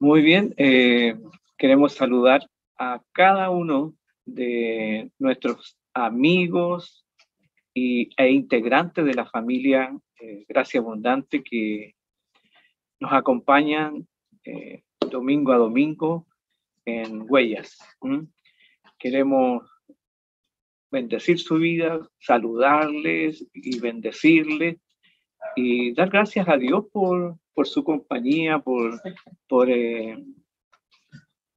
Muy bien, queremos saludar a cada uno de nuestros amigos e integrantes de la familia Gracia Abundante que nos acompañan domingo a domingo en Huellas. Queremos bendecir su vida, saludarles y bendecirles y dar gracias a Dios por su compañía, por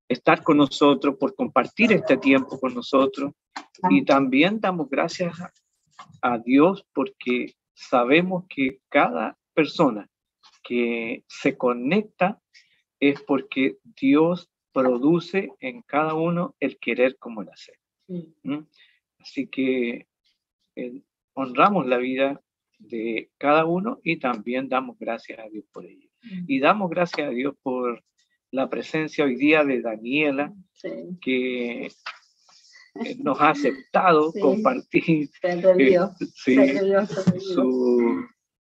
estar con nosotros, por compartir este tiempo con nosotros. Y también damos gracias a Dios porque sabemos que cada persona que se conecta es porque Dios produce en cada uno el querer como el hacer. Así que honramos la vida de cada uno y también damos gracias a Dios por ello. Y damos gracias a Dios por la presencia hoy día de Daniela, que nos ha aceptado compartir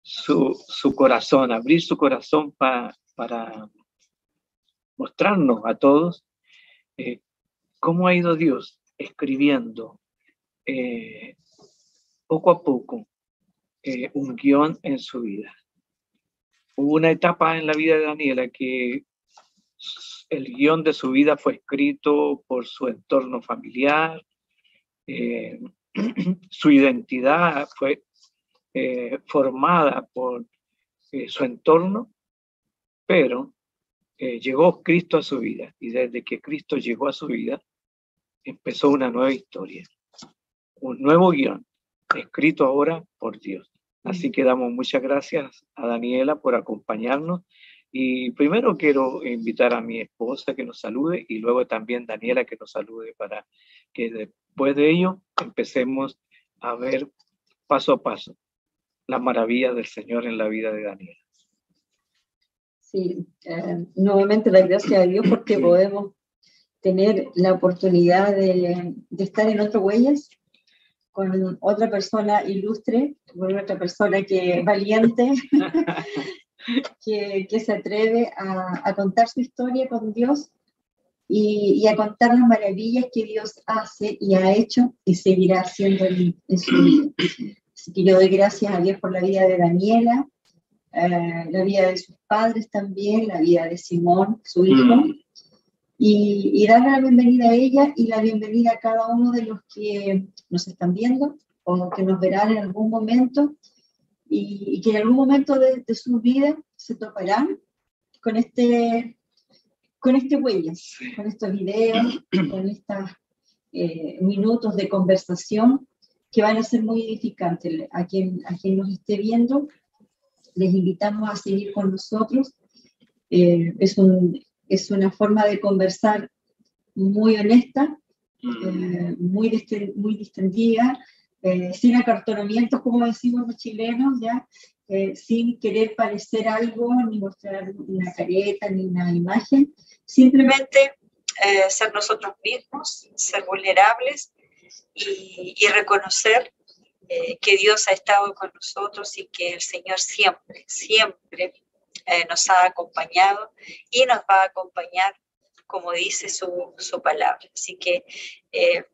su corazón, abrir su corazón para mostrarnos a todos cómo ha ido Dios escribiendo poco a poco un guión en su vida. Hubo una etapa en la vida de Daniela que el guión de su vida fue escrito por su entorno familiar, su identidad fue formada por su entorno, pero llegó Cristo a su vida y desde que Cristo llegó a su vida empezó una nueva historia, un nuevo guión escrito ahora por Dios. Así que damos muchas gracias a Daniela por acompañarnos. Y primero quiero invitar a mi esposa que nos salude y luego también Daniela que nos salude para que después de ello empecemos a ver paso a paso la maravilla del Señor en la vida de Daniela. Sí, nuevamente la gracia a Dios porque podemos tener la oportunidad de estar en otro Huellas con otra persona ilustre, con otra persona que valiente, que se atreve a contar su historia con Dios y a contar las maravillas que Dios hace y ha hecho y seguirá haciendo en su vida. Así que yo doy gracias a Dios por la vida de Daniela, la vida de sus padres también, la vida de Simón, su hijo, y darle la bienvenida a ella y la bienvenida a cada uno de los que nos están viendo o que nos verán en algún momento y que en algún momento de su vida se toparán con este Huellas, con estos videos, con estos minutos de conversación que van a ser muy edificantes. A quien nos esté viendo, les invitamos a seguir con nosotros. Es una forma de conversar muy honesta, muy distendida, sin acartonamientos, como decimos los chilenos, ¿ya? Sin querer parecer algo, ni mostrar una careta, ni una imagen, simplemente ser nosotros mismos, ser vulnerables y reconocer que Dios ha estado con nosotros y que el Señor siempre, siempre nos ha acompañado y nos va a acompañar, como dice su palabra. Así que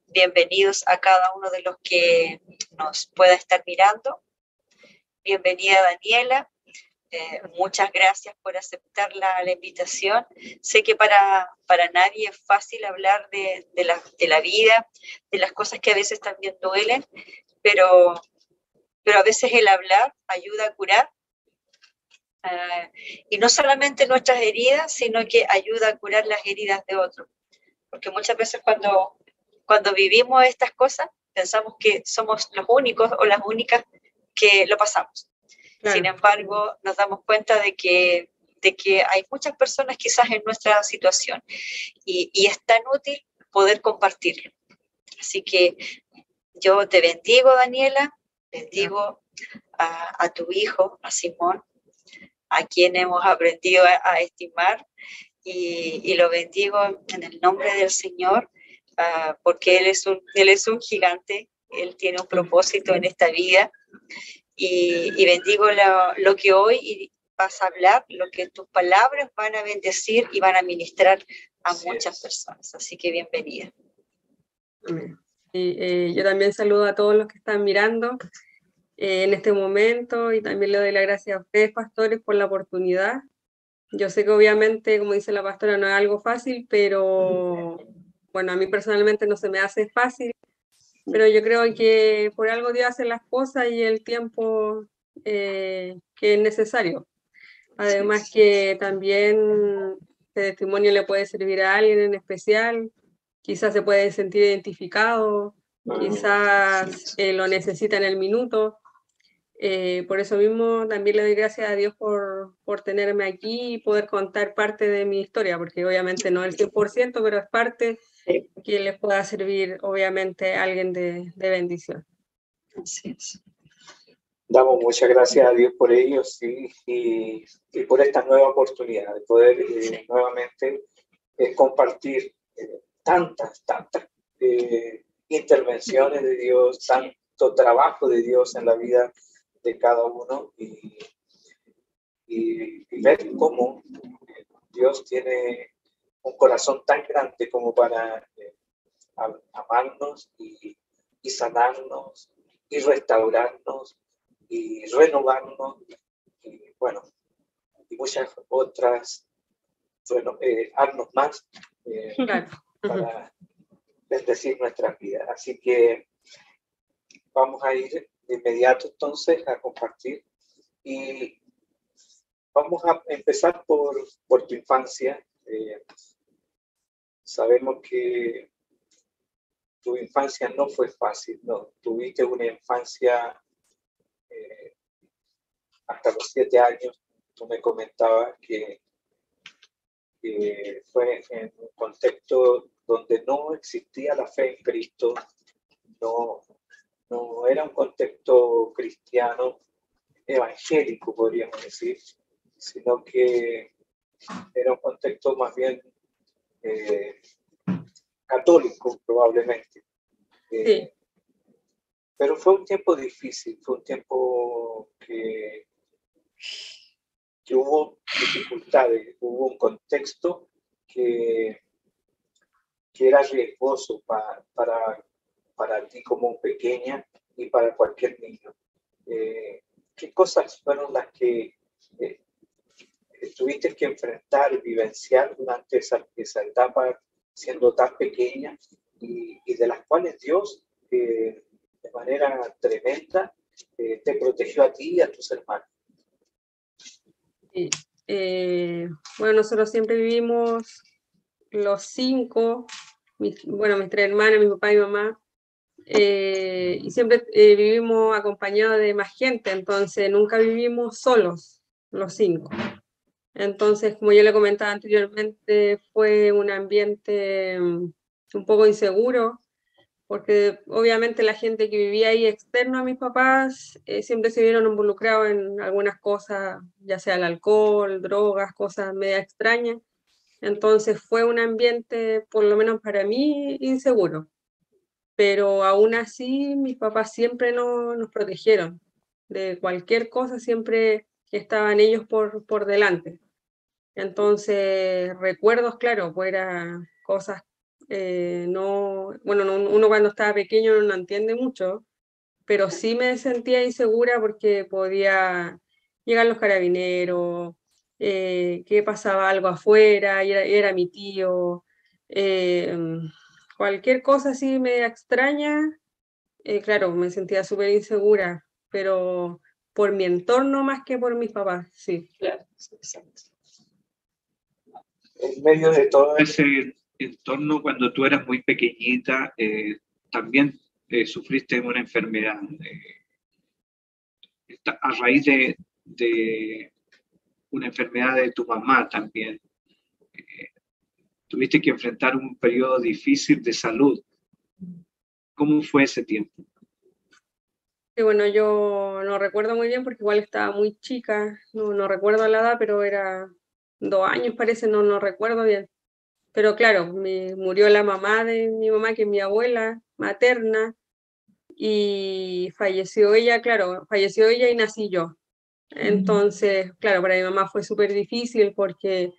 bienvenidos a cada uno de los que nos pueda estar mirando. Bienvenida Daniela, muchas gracias por aceptar la invitación. Sé que para nadie es fácil hablar de la vida, de las cosas que a veces también duelen, pero a veces el hablar ayuda a curar. Y no solamente nuestras heridas, sino que ayuda a curar las heridas de otros. Porque muchas veces cuando vivimos estas cosas, pensamos que somos los únicos o las únicas que lo pasamos. Claro. Sin embargo, nos damos cuenta de que hay muchas personas quizás en nuestra situación y es tan útil poder compartirlo. Así que yo te bendigo, Daniela, bendigo a tu hijo, a Simón, a quien hemos aprendido a estimar y lo bendigo en el nombre del Señor, porque Él es un gigante, Él tiene un propósito en esta vida y bendigo lo que hoy vas a hablar, lo que tus palabras van a bendecir y van a ministrar a muchas personas. Así que bienvenida. Amén. Y yo también saludo a todos los que están mirando en este momento, y también le doy las gracias a ustedes, pastores, por la oportunidad. Yo sé que obviamente, como dice la pastora, no es algo fácil, pero bueno, a mí personalmente no se me hace fácil, pero yo creo que por algo Dios hace las cosas y el tiempo que es necesario. Además que también este testimonio le puede servir a alguien en especial, quizás se puede sentir identificado, quizás lo necesita en el minuto. Por eso mismo también le doy gracias a Dios por tenerme aquí y poder contar parte de mi historia, porque obviamente no el 100%, pero es parte que les pueda servir obviamente a alguien de bendición. Así es. Damos muchas gracias a Dios por ello, sí, y por esta nueva oportunidad de poder nuevamente compartir tantas intervenciones de Dios, tanto trabajo de Dios en la vida de cada uno, y ver cómo Dios tiene un corazón tan grande como para amarnos y sanarnos y restaurarnos y renovarnos, y bueno, y muchas otras, darnos más para bendecir nuestras vidas. Así que vamos a ir de inmediato entonces a compartir, y vamos a empezar por tu infancia. Sabemos que tu infancia no fue fácil, ¿no? Tuviste una infancia hasta los 7 años. Tú me comentabas que fue en un contexto donde no existía la fe en Cristo, no era un contexto cristiano, evangélico, podríamos decir, sino que era un contexto más bien católico, probablemente. Sí. Pero fue un tiempo difícil, fue un tiempo que hubo dificultades, hubo un contexto que era riesgoso para ti como pequeña y para cualquier niño. ¿Qué cosas fueron las que tuviste que enfrentar, vivenciar durante esa etapa siendo tan pequeña, y de las cuales Dios de manera tremenda te protegió a ti y a tus hermanos? Sí. Bueno, nosotros siempre vivimos los 5, mis 3 hermanas, mi papá y mi mamá, y siempre vivimos acompañados de más gente, entonces nunca vivimos solos, los 5. Entonces, como yo le comentaba anteriormente, fue un ambiente un poco inseguro, porque obviamente la gente que vivía ahí externo a mis papás siempre se vieron involucrados en algunas cosas, ya sea el alcohol, drogas, cosas media extrañas. Entonces fue un ambiente, por lo menos para mí, inseguro. Pero aún así mis papás siempre nos protegieron. De cualquier cosa siempre estaban ellos por delante. Entonces, recuerdos, claro, pues eran cosas, uno cuando estaba pequeño no entiende mucho, pero sí me sentía insegura porque podía llegar los carabineros, que pasaba algo afuera, y era mi tío, eh, cualquier cosa así media extraña, claro, me sentía súper insegura, pero por mi entorno más que por mis papás, sí. Claro, exacto. En medio de todo ese entorno, cuando tú eras muy pequeñita, también sufriste una enfermedad. A raíz de una enfermedad de tu mamá también. Tuviste que enfrentar un periodo difícil de salud. ¿Cómo fue ese tiempo? Sí, bueno, yo no recuerdo muy bien porque igual estaba muy chica, no recuerdo la edad, pero era 2 años parece, no recuerdo bien. Pero claro, murió la mamá de mi mamá, que es mi abuela materna, y falleció ella, claro, falleció ella y nací yo. Entonces, claro, para mi mamá fue súper difícil porque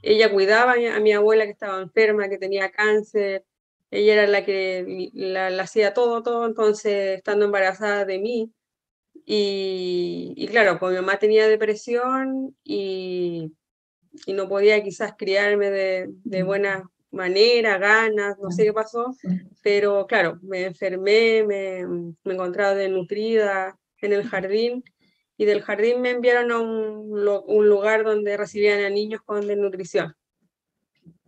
ella cuidaba a mi abuela que estaba enferma, que tenía cáncer. Ella era la que la hacía todo, entonces estando embarazada de mí. Y claro, pues mi mamá tenía depresión y no podía quizás criarme de buena manera, ganas, no sé qué pasó, pero claro, me enfermé, me encontraba desnutrida en el jardín y del jardín me enviaron a un lugar donde recibían a niños con desnutrición.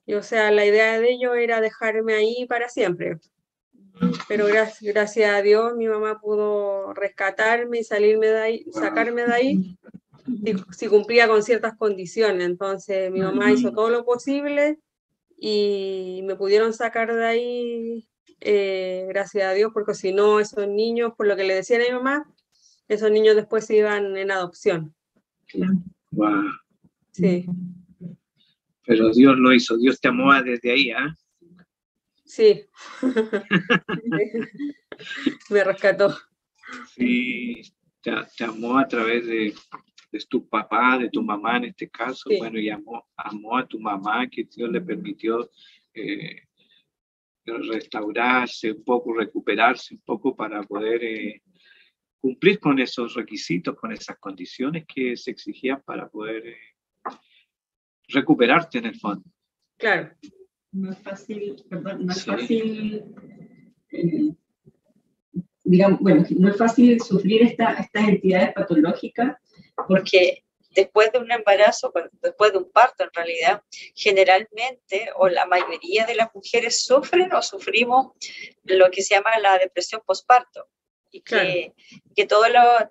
Y o sea, la idea de ello era dejarme ahí para siempre. Pero gracias a Dios mi mamá pudo rescatarme y salirme de ahí, sacarme de ahí si cumplía con ciertas condiciones. Entonces mi mamá hizo todo lo posible y me pudieron sacar de ahí, gracias a Dios, porque si no, esos niños, por lo que le decían a mi mamá, esos niños después se iban en adopción. Wow. Sí. Pero Dios lo hizo, Dios te amó desde ahí, ¿ah? Sí. Me rescató. Sí, te amó a través de tu papá, de tu mamá en este caso, Sí. bueno, y amó a tu mamá, que Dios le permitió restaurarse un poco, recuperarse un poco para poder cumplir con esos requisitos, con esas condiciones que se exigían para poder recuperarte en el fondo. Claro. No es fácil, perdón, no es Sí. fácil, digamos, bueno, no es fácil sufrir estas entidades patológicas porque después de un embarazo, después de un parto en realidad, generalmente o la mayoría de las mujeres sufren o sufrimos lo que se llama la depresión postparto. Y que, claro, que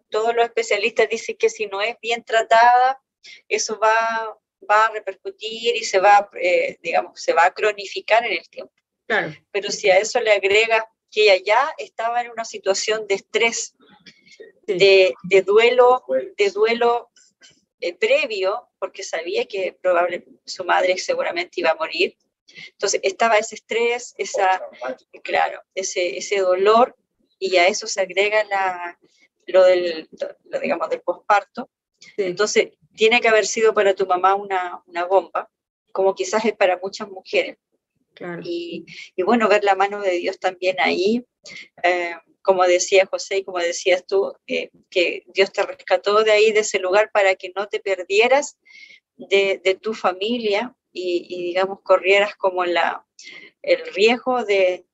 todos los especialistas dicen que si no es bien tratada, eso va a repercutir y se va, digamos, se va a cronificar en el tiempo. Claro. Pero si a eso le agregas que ella ya estaba en una situación de estrés, sí, de duelo previo, porque sabía que probablemente su madre seguramente iba a morir. Entonces estaba ese estrés, claro, ese dolor, y a eso se agrega lo del posparto. Sí. Entonces tiene que haber sido para tu mamá una bomba, como quizás es para muchas mujeres. Claro. Y bueno, ver la mano de Dios también ahí, como decía José y como decías tú, que Dios te rescató de ahí, de ese lugar, para que no te perdieras de tu familia y digamos, corrieras como el riesgo de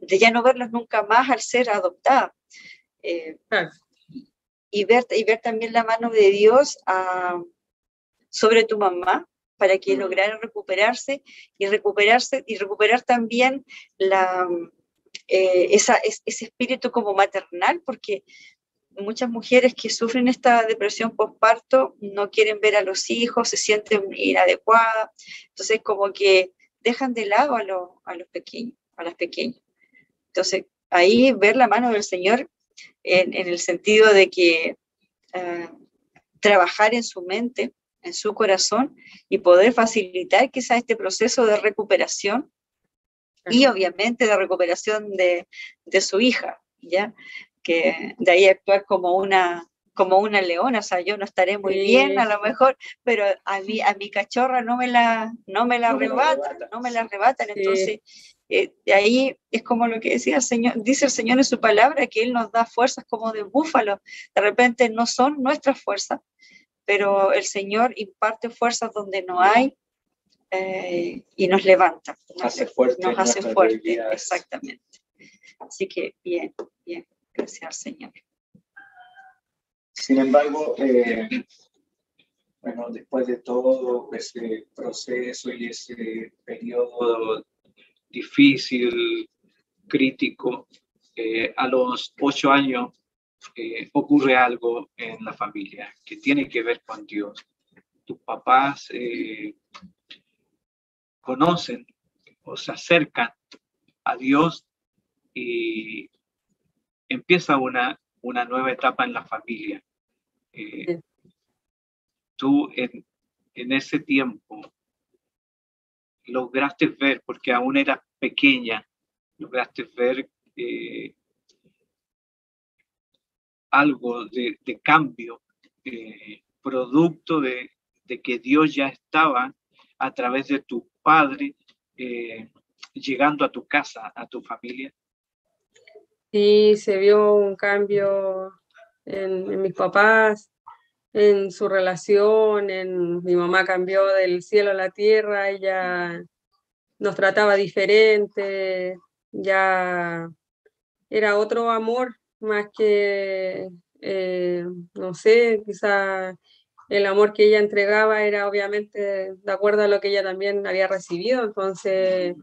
ya no verlos nunca más al ser adoptada. Claro. Y ver también la mano de Dios sobre tu mamá, para que lograra recuperarse y recuperar también ese espíritu como maternal, porque muchas mujeres que sufren esta depresión postparto no quieren ver a los hijos, se sienten inadecuadas, entonces como que dejan de lado a los pequeños, a las pequeñas. Entonces ahí ver la mano del Señor en el sentido de que trabajar en su mente, en su corazón, y poder facilitar quizás este proceso de recuperación y obviamente de recuperación de su hija, ¿ya? Que de ahí actuar como una leona. O sea, yo no estaré muy bien a lo mejor, pero a mi cachorra no me la arrebatan, entonces de ahí es como lo que decía el Señor, dice el Señor en su palabra, que Él nos da fuerzas como de búfalo. De repente no son nuestras fuerzas, pero el Señor imparte fuerzas donde no hay, y nos levanta, nos hace fuerte, exactamente. Así que bien, gracias al Señor. Sin embargo, bueno, después de todo ese proceso y ese periodo difícil, crítico, a los 8 años ocurre algo en la familia que tiene que ver con Dios. Tus papás conocen o se acercan a Dios y empieza una nueva etapa en la familia. Tú en ese tiempo lograste ver, porque aún eras pequeña, lograste ver algo de cambio producto de que Dios ya estaba a través de tu padre llegando a tu casa, a tu familia? Sí, se vio un cambio en mis papás, en su relación, mi mamá cambió del cielo a la tierra, ella nos trataba diferente, ya era otro amor, más que, no sé, quizá el amor que ella entregaba era obviamente de acuerdo a lo que ella también había recibido, entonces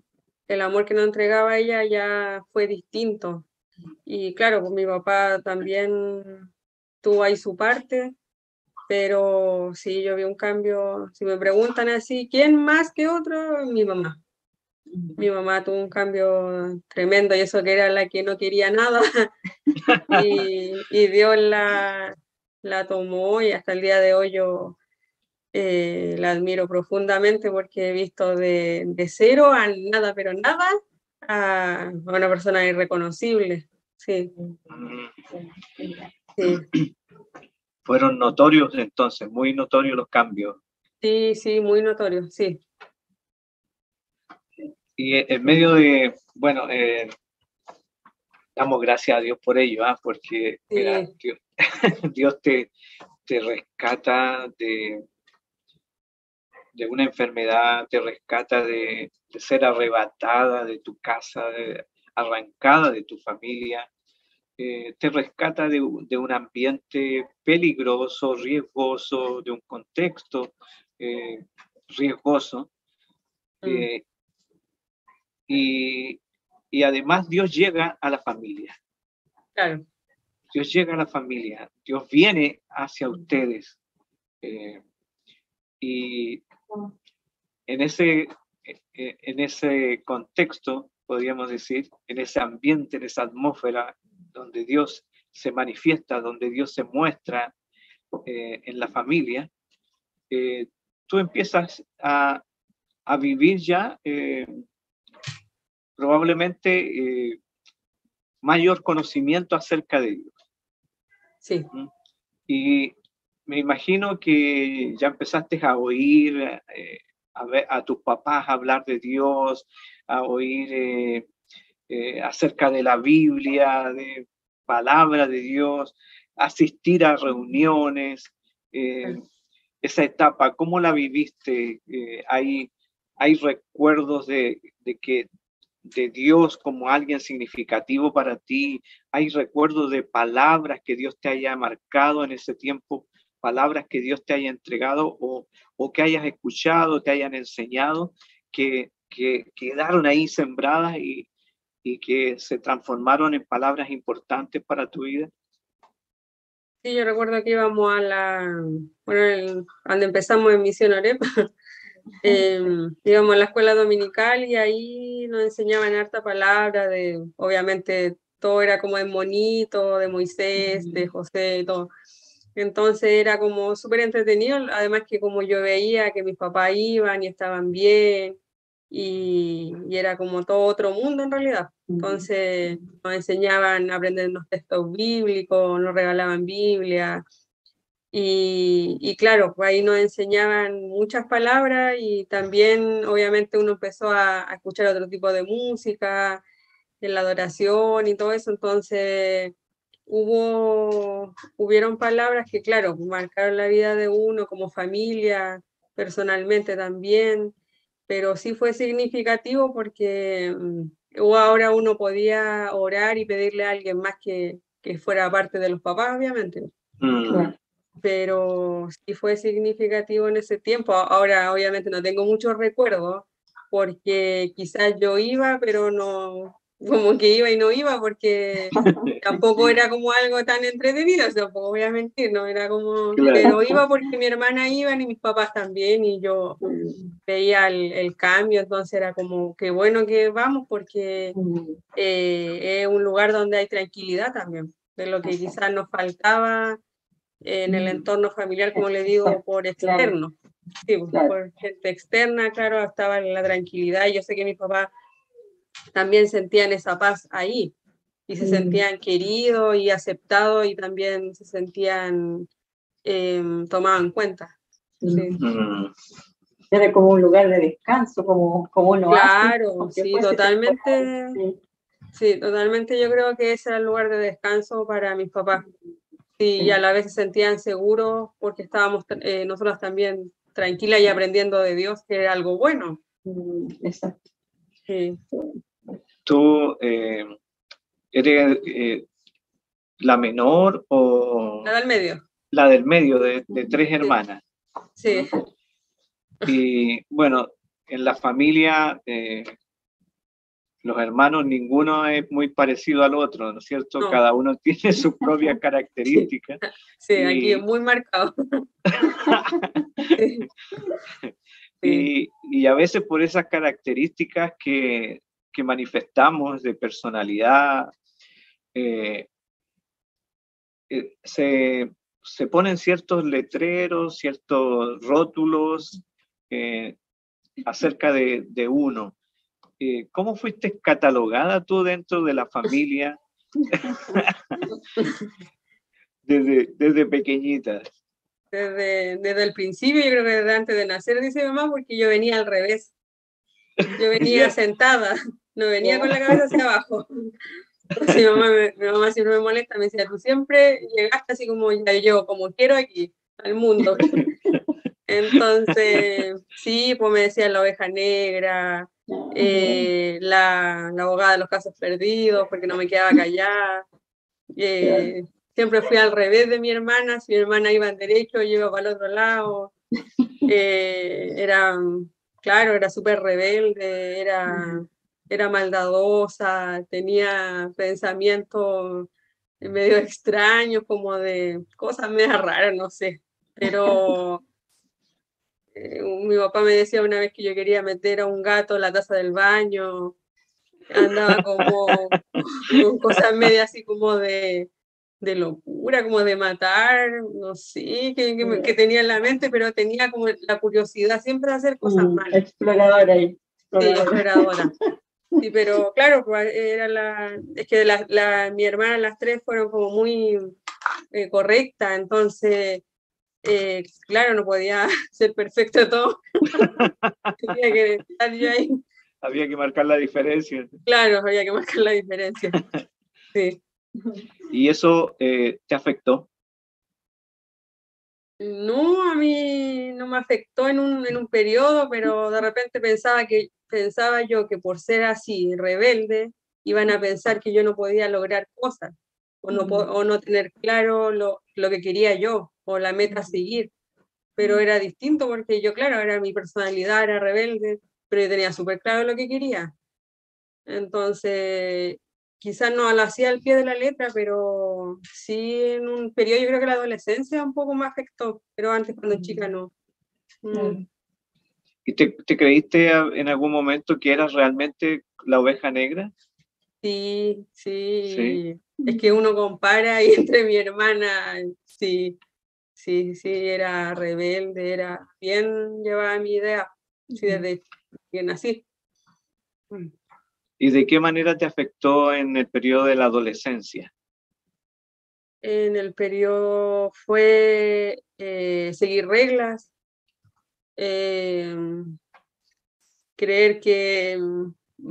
el amor que nos entregaba ella ya fue distinto. Y claro, pues mi papá también tuvo ahí su parte, pero sí, yo vi un cambio. Si me preguntan así, ¿quién más que otro? Mi mamá. Mi mamá tuvo un cambio tremendo y eso que era la que no quería nada y Dios la tomó y hasta el día de hoy yo la admiro profundamente porque he visto de cero a nada, pero nada, a una persona irreconocible. Sí, sí, Fueron notorios entonces, muy notorios los cambios. sí, sí, muy notorio, sí. Y en medio de, bueno, damos gracias a Dios por ello, porque mira, Sí, Dios, Dios te rescata de una enfermedad, te rescata de ser arrebatada de tu casa, arrancada de tu familia, te rescata de un ambiente peligroso, riesgoso, de un contexto riesgoso. mm, Y además Dios llega a la familia. claro, Dios llega a la familia. Dios viene hacia ustedes. Y en ese contexto, podríamos decir, en ese ambiente, en esa atmósfera donde Dios se manifiesta, donde Dios se muestra en la familia, tú empiezas a vivir ya probablemente mayor conocimiento acerca de Dios. sí. Y me imagino que ya empezaste a oír a tus papás hablar de Dios, a oír acerca de la Biblia, de palabra de Dios, asistir a reuniones. Esa etapa, ¿cómo la viviste? ¿Hay recuerdos de Dios como alguien significativo para ti? ¿Hay recuerdos de palabras que Dios te haya marcado en ese tiempo? ¿Palabras que Dios te haya entregado o que hayas escuchado, te hayan enseñado, que quedaron ahí sembradas y que se transformaron en palabras importantes para tu vida? Sí, yo recuerdo que íbamos cuando empezamos en Misión Arepa, íbamos a la escuela dominical y ahí nos enseñaban harta palabra obviamente todo era como de monito, de Moisés, de José y todo. Entonces era como súper entretenido, además que como yo veía que mis papás iban y estaban bien, y era como todo otro mundo en realidad. Entonces nos enseñaban a aprender los textos bíblicos, nos regalaban Biblia, y claro, pues ahí nos enseñaban muchas palabras y también obviamente uno empezó a escuchar otro tipo de música, en la adoración y todo eso, entonces hubieron palabras que, claro, marcaron la vida de uno como familia, personalmente también, pero sí fue significativo porque ahora uno podía orar y pedirle a alguien más que fuera parte de los papás, obviamente. Pero sí fue significativo en ese tiempo. Ahora, obviamente, no tengo muchos recuerdos porque quizás yo iba, pero no, como que iba y no iba porque tampoco era como algo tan entretenido, o sea, tampoco voy a mentir, no era como, Claro. pero iba porque mi hermana iban y mis papás también y yo veía el cambio, entonces era como que bueno que vamos porque es un lugar donde hay tranquilidad también, de lo que quizás nos faltaba en el entorno familiar, como le digo, por externo. Sí, por gente externa, claro, estaba la tranquilidad y yo sé que mis papás también sentían esa paz ahí y se sentían queridos y aceptados y también se sentían tomado en cuenta. Sí. Era como un lugar de descanso, como uno Claro, hace, sí, totalmente. Sí, totalmente. Yo creo que ese era el lugar de descanso para mis papás. Sí, y a la vez se sentían seguros porque estábamos nosotros también tranquilas y aprendiendo de Dios, que era algo bueno. Exacto. Sí. ¿Tú eres la menor o La del medio? La del medio, de 3 hermanas. Sí. Y bueno, en la familia, los hermanos, ninguno es muy parecido al otro, ¿no es cierto? No. Cada uno tiene sus propias características. Sí, aquí es muy marcado. Sí. Y a veces por esas características que manifestamos de personalidad, se ponen ciertos letreros, ciertos rótulos acerca de uno. ¿Cómo fuiste catalogada tú dentro de la familia desde pequeñita? Desde el principio, yo creo que desde antes de nacer, dice mamá, porque yo venía al revés. Yo venía sentada, no venía con la cabeza hacia abajo. Entonces mi mamá siempre me molesta, me decía, tú siempre llegaste así como ya yo, como quiero aquí, al mundo. Entonces, sí, pues me decía la oveja negra, la abogada de los casos perdidos, porque no me quedaba callada. Siempre fui al revés de mi hermana, si mi hermana iba en derecho, yo iba para el otro lado. Era súper rebelde, era maldadosa, tenía pensamientos medio extraños, como de cosas medio raras, no sé. Pero mi papá me decía una vez que yo quería meter a un gato en la taza del baño, andaba como con cosas medio así como de locura, como de matar, no sé, que tenía en la mente, pero tenía como la curiosidad siempre de hacer cosas malas. Exploradora ahí. Sí, exploradora. Sí, pero claro, es que mi hermana, las tres fueron como muy correctas, entonces, claro, no podía ser perfecto todo. Tenía que estar yo ahí. Había que marcar la diferencia. Claro, había que marcar la diferencia. Sí. ¿Y eso te afectó? No, a mí no me afectó en un periodo, pero de repente pensaba yo que por ser así, rebelde, iban a pensar que yo no podía lograr cosas, o no tener claro lo que quería yo, o la meta a seguir. Pero era distinto porque yo, claro, era mi personalidad, era rebelde, pero yo tenía súper claro lo que quería. Entonces, quizás no lo hacía al pie de la letra, pero sí en un periodo, yo creo que la adolescencia un poco me afectó, pero antes cuando chica no. ¿Y te creíste en algún momento que eras realmente la oveja negra? Sí. Es que uno compara y entre mi hermana, sí, era rebelde, era bien llevada mi idea, sí, desde que nací. ¿Y de qué manera te afectó en el periodo de la adolescencia? En el periodo fue seguir reglas, creer que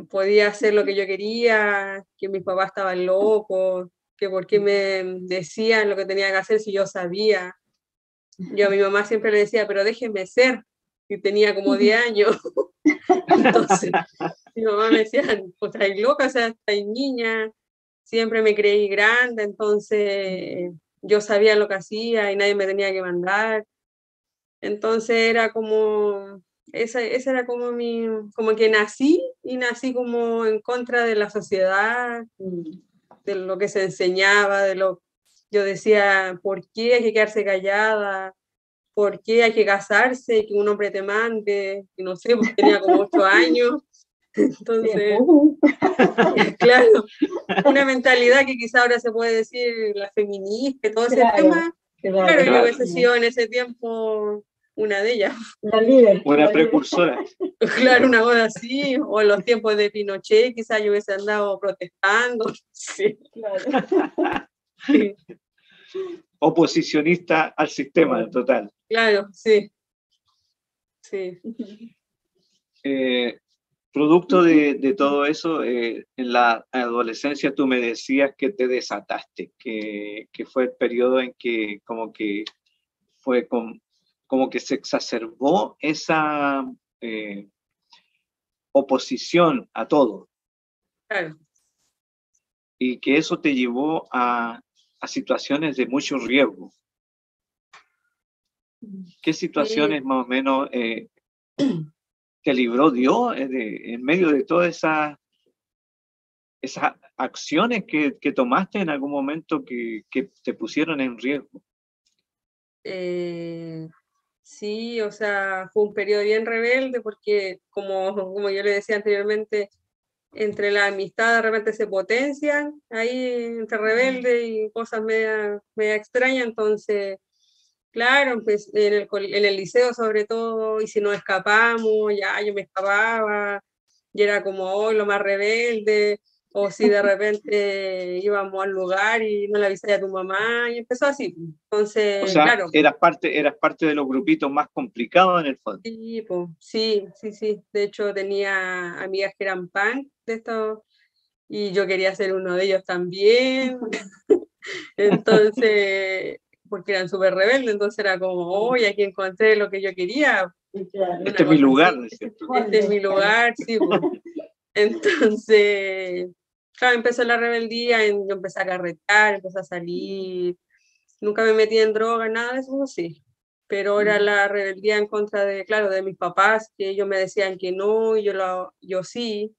podía hacer lo que yo quería, que mis papás estaban locos, que por qué me decían lo que tenía que hacer si yo sabía. Yo a mi mamá siempre le decía, pero déjenme ser, y tenía como 10 años. Entonces, mi mamá me decía, pues estáis loca, o sea, estáis niña, siempre me creí grande, entonces yo sabía lo que hacía y nadie me tenía que mandar. Entonces era como, esa era como como que nací como en contra de la sociedad, de lo que se enseñaba, yo decía, ¿por qué hay que quedarse callada? ¿Por qué hay que casarse? Que un hombre te mande, y no sé, porque tenía como 8 años. Entonces, claro, una mentalidad que quizá ahora se puede decir la feminista y todo ese tema. Claro, yo hubiese sido en ese tiempo una de ellas. La líder. Una precursora. Claro, una cosa así, o en los tiempos de Pinochet, quizá yo hubiese andado protestando. Sí, claro. Sí. oposicionista al sistema total. Claro, sí. Sí. Producto de todo eso, en la adolescencia tú me decías que te desataste, que fue el periodo en que como que fue como que se exacerbó esa oposición a todo. Claro. Y que eso te llevó a situaciones de mucho riesgo. ¿Qué situaciones más o menos te libró Dios en medio de todas esas acciones que tomaste en algún momento que te pusieron en riesgo? Sí, o sea, fue un periodo bien rebelde porque, como yo le decía anteriormente, entre la amistad de repente se potencian, ahí entre rebelde y cosas media extrañas, entonces, claro, pues, en el liceo sobre todo, y si nos escapamos, ya yo me escapaba, y era como hoy lo más rebelde, o si de repente íbamos al lugar y no le avisaba a tu mamá, y empezó así. Entonces, O sea, claro. eras parte de los grupitos más complicados en el fondo. Sí, pues, sí. De hecho, tenía amigas que eran punk de esto, y yo quería ser uno de ellos también. Entonces, porque eran súper rebeldes, entonces era como, hoy aquí encontré lo que yo quería. Este es mi lugar, ¿no es cierto? Este es mi lugar, sí, pues. Entonces, claro, empezó la rebeldía, yo empecé a carretear, empecé a salir, nunca me metí en droga, nada de eso, sí, pero era la rebeldía en contra de, claro, de mis papás, que ellos me decían que no, y yo sí,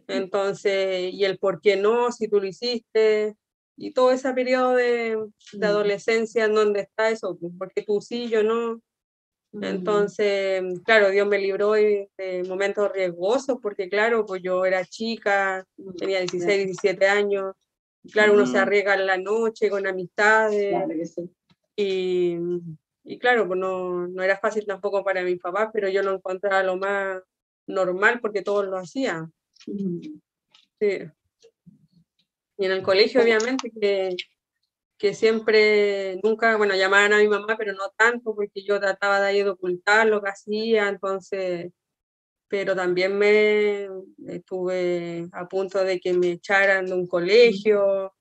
entonces, y el por qué no, si tú lo hiciste, y todo ese periodo de adolescencia en donde está eso, pues, porque tú sí, yo no. Entonces, claro, Dios me libró de momentos riesgosos, porque claro, pues yo era chica, tenía 16, 17 años, claro, uno se arriesga en la noche con amistades, Claro que sí. y claro, pues no era fácil tampoco para mis papás, pero yo lo encontraba lo más normal porque todos lo hacían. Sí. Y en el colegio, obviamente, que siempre, nunca, bueno, llamaban a mi mamá, pero no tanto, porque yo trataba de ahí de ocultar lo que hacía, entonces, pero también me estuve a punto de que me echaran de un colegio,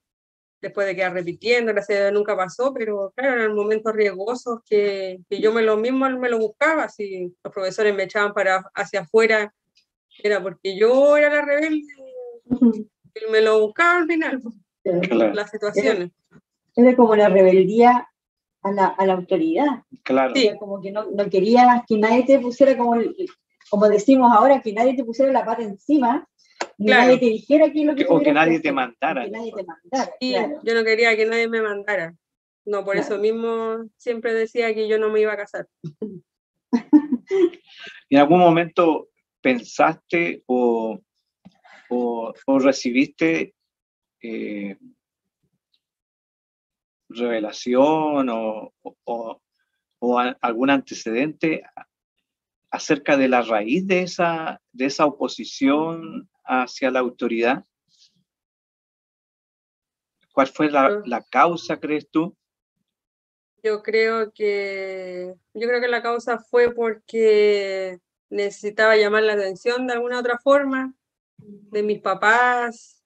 después de quedar repitiendo, gracias a Dios nunca pasó, pero claro, eran momentos riesgosos que yo mismo me lo buscaba, si los profesores me echaban hacia afuera, era porque yo era la rebelde, y me lo buscaba al final, Claro. las situaciones. Era como la rebeldía a la autoridad. Claro. Sí. O sea, como que no querías que nadie te pusiera, como decimos ahora, que nadie te pusiera la pata encima, ni Claro. nadie te dijera qué es lo que O que nadie hacer, te mandara. que nadie te mandara, Sí, claro. yo no quería que nadie me mandara. No, por Claro. eso mismo siempre decía que yo no me iba a casar. ¿Y en algún momento pensaste o recibiste revelación o algún antecedente acerca de la raíz de esa oposición hacia la autoridad? ¿Cuál fue la causa, crees tú? Yo creo que la causa fue porque necesitaba llamar la atención de alguna otra forma de mis papás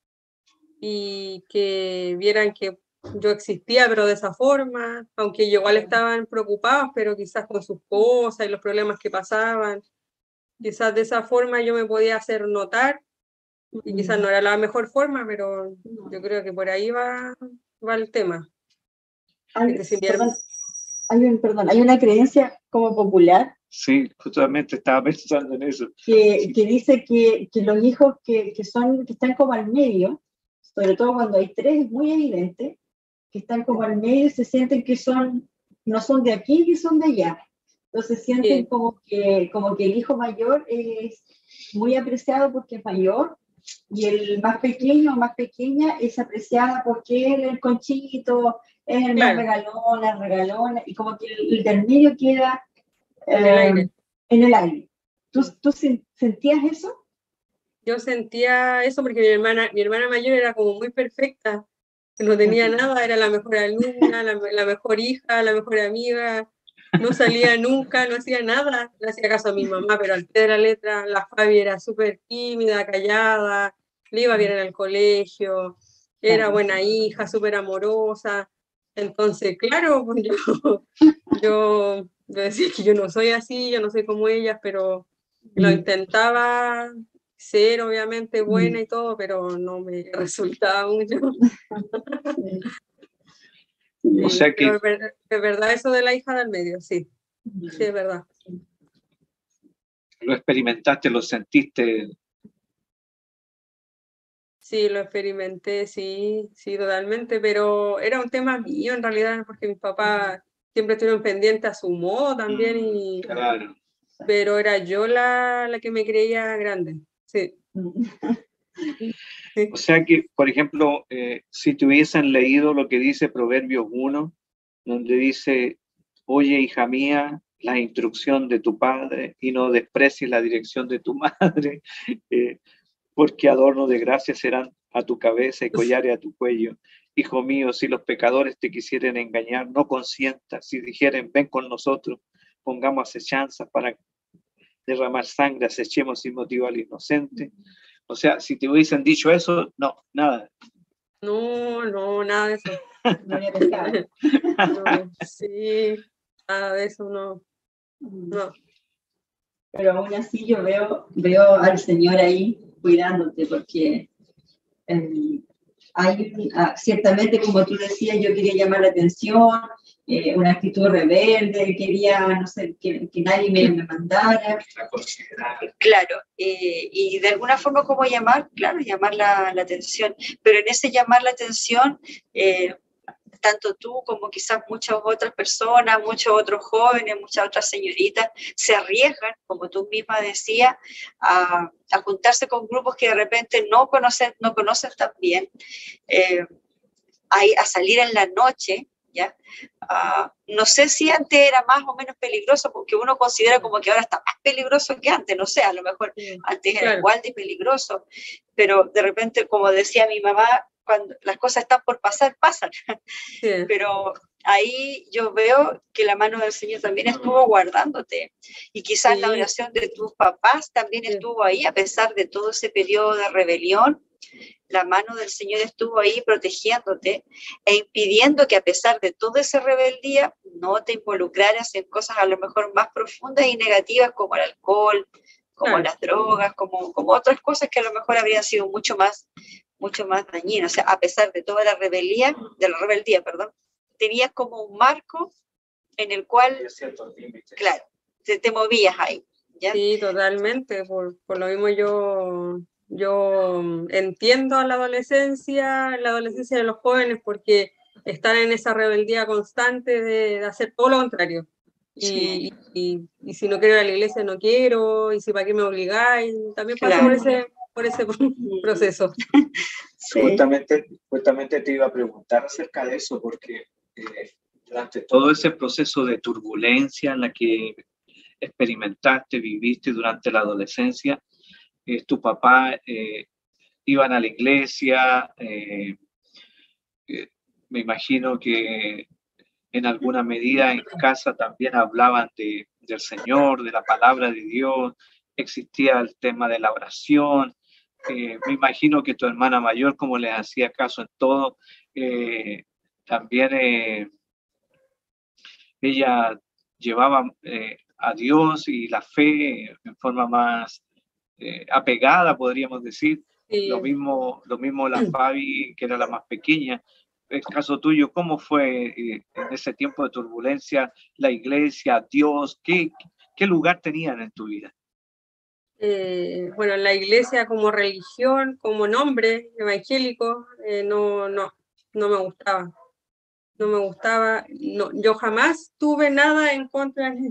y que vieran que yo existía, pero de esa forma, aunque igual estaban preocupados, pero quizás con sus cosas y los problemas que pasaban. Quizás de esa forma yo me podía hacer notar, y quizás no era la mejor forma, pero yo creo que por ahí va el tema. Hay una creencia como popular. Sí, justamente estaba pensando en eso. Que dice que los hijos que están como al medio, sobre todo cuando hay tres, es muy evidente, que están como al medio y se sienten que no son de aquí, que son de allá. Entonces sienten Sí. como que el hijo mayor es muy apreciado porque es mayor, y el más pequeño o más pequeña es apreciada porque él es el conchito, es el más regalona, y como que el del medio queda En el aire. En el aire. ¿Tú sentías eso? Yo sentía eso porque mi hermana mayor era como muy perfecta no tenía nada, era la mejor alumna, la mejor hija, la mejor amiga, no salía nunca, no hacía nada, no hacía caso a mi mamá, pero al pie de la letra, la Fabi era súper tímida, callada, le iba bien en el colegio, era buena hija, súper amorosa, entonces, claro, pues yo decía que yo no soy así, yo no soy como ellas, pero lo intentaba ser obviamente buena y todo, pero no me resultaba mucho. Sí, O sea que pero es verdad eso de la hija del medio, sí, sí, es verdad. lo experimentaste, lo sentiste. Sí, lo experimenté, sí, sí, totalmente, pero era un tema mío en realidad, porque mis papás siempre estuvieron pendientes a su modo también, Claro. pero era yo la que me creía grande, sí. O sea que, por ejemplo, si te hubiesen leído lo que dice Proverbios 1, donde dice, oye, hija mía, la instrucción de tu padre y no desprecies la dirección de tu madre, porque adorno de gracia serán a tu cabeza y collares a tu cuello. Hijo mío, si los pecadores te quisieren engañar, no consientas. Si dijeren, ven con nosotros, pongamos acechanzas para derramar sangre, acechemos sin motivo al inocente. O sea, si te hubiesen dicho eso, no, nada. No, nada de eso. No había pescado. No, sí, nada de eso, no. Pero aún así yo veo al Señor ahí cuidándote, porque ciertamente, como tú decías, yo quería llamar la atención, una actitud rebelde, quería, no sé, que nadie me mandara. Claro, y de alguna forma, ¿cómo llamar? Claro, llamar la atención, pero en ese llamar la atención, tanto tú como quizás muchas otras personas, muchos otros jóvenes, muchas otras señoritas, se arriesgan, como tú misma decías, a juntarse con grupos que de repente no conocen tan bien, a salir en la noche, ¿ya? No sé si antes era más o menos peligroso, porque uno considera como que ahora está más peligroso que antes, no sé, a lo mejor antes era igual de peligroso, pero de repente, como decía mi mamá, cuando las cosas están por pasar, pasan. Sí. Pero ahí yo veo que la mano del Señor también estuvo guardándote, y quizás la oración de tus papás también estuvo ahí, a pesar de todo ese periodo de rebelión. La mano del Señor estuvo ahí protegiéndote e impidiendo que, a pesar de toda esa rebeldía, no te involucraras en cosas a lo mejor más profundas y negativas, como el alcohol, como las drogas, como otras cosas que a lo mejor habrían sido mucho más dañinas. O sea, a pesar de toda la rebeldía, tenías como un marco en el cual, claro, te movías ahí, ¿ya? Sí, totalmente. Por lo mismo yo entiendo a la adolescencia de los jóvenes, porque están en esa rebeldía constante de hacer todo lo contrario. Y si no quiero ir a la iglesia, no quiero, y si para qué me obligáis, también paso por ese proceso. Sí. Justamente te iba a preguntar acerca de eso, porque durante todo ese proceso de turbulencia en la que experimentaste, viviste durante la adolescencia, tu papá iban a la iglesia, me imagino que en alguna medida en casa también hablaban del Señor, de la palabra de Dios, existía el tema de la oración. Me imagino que tu hermana mayor, como les hacía caso en todo, también ella llevaba a Dios y la fe en forma más apegada, podríamos decir. Sí. Lo mismo la Fabi, que era la más pequeña. El caso tuyo, ¿cómo fue en ese tiempo de turbulencia la iglesia, Dios? ¿Qué lugar tenían en tu vida? Bueno, la iglesia como religión, como nombre evangélico, no me gustaba. No me gustaba, yo jamás tuve nada en contra de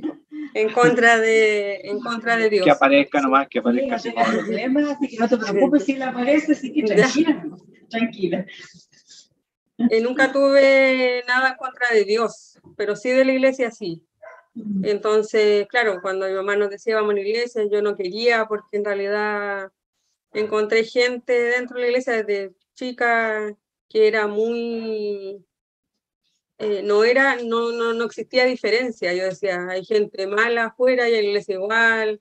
Dios. Que aparezca nomás, que aparezca. Sí, no tengas problemas, así que no te preocupes si él aparece, así que tranquila. Nunca tuve nada en contra de Dios, pero sí de la iglesia sí. Entonces, claro, cuando mi mamá nos decía vamos a la iglesia, yo no quería, porque en realidad encontré gente dentro de la iglesia desde chica que era muy... no existía diferencia. Yo decía, hay gente mala afuera y en la iglesia igual,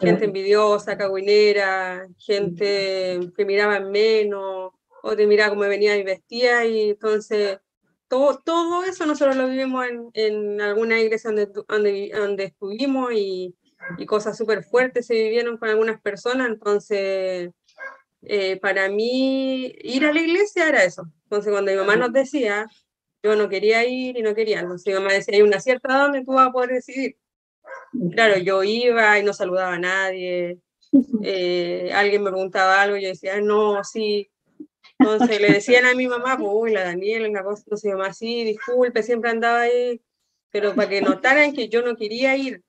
gente envidiosa, cagüinera, gente que miraba en menos, o te miraba cómo venía y vestía, y entonces todo eso nosotros lo vivimos en alguna iglesia donde estuvimos, y cosas súper fuertes se vivieron con algunas personas. Entonces para mí ir a la iglesia era eso. Entonces cuando mi mamá nos decía, yo no quería ir y no quería, entonces mi mamá decía, hay una cierta edad donde tú vas a poder decidir. Claro, yo iba y no saludaba a nadie, alguien me preguntaba algo y yo decía, no, sí. Entonces le decían a mi mamá, pues, uy, la Daniela, una cosa, entonces mi mamá, sí, disculpe, siempre andaba ahí, pero para que notaran que yo no quería ir,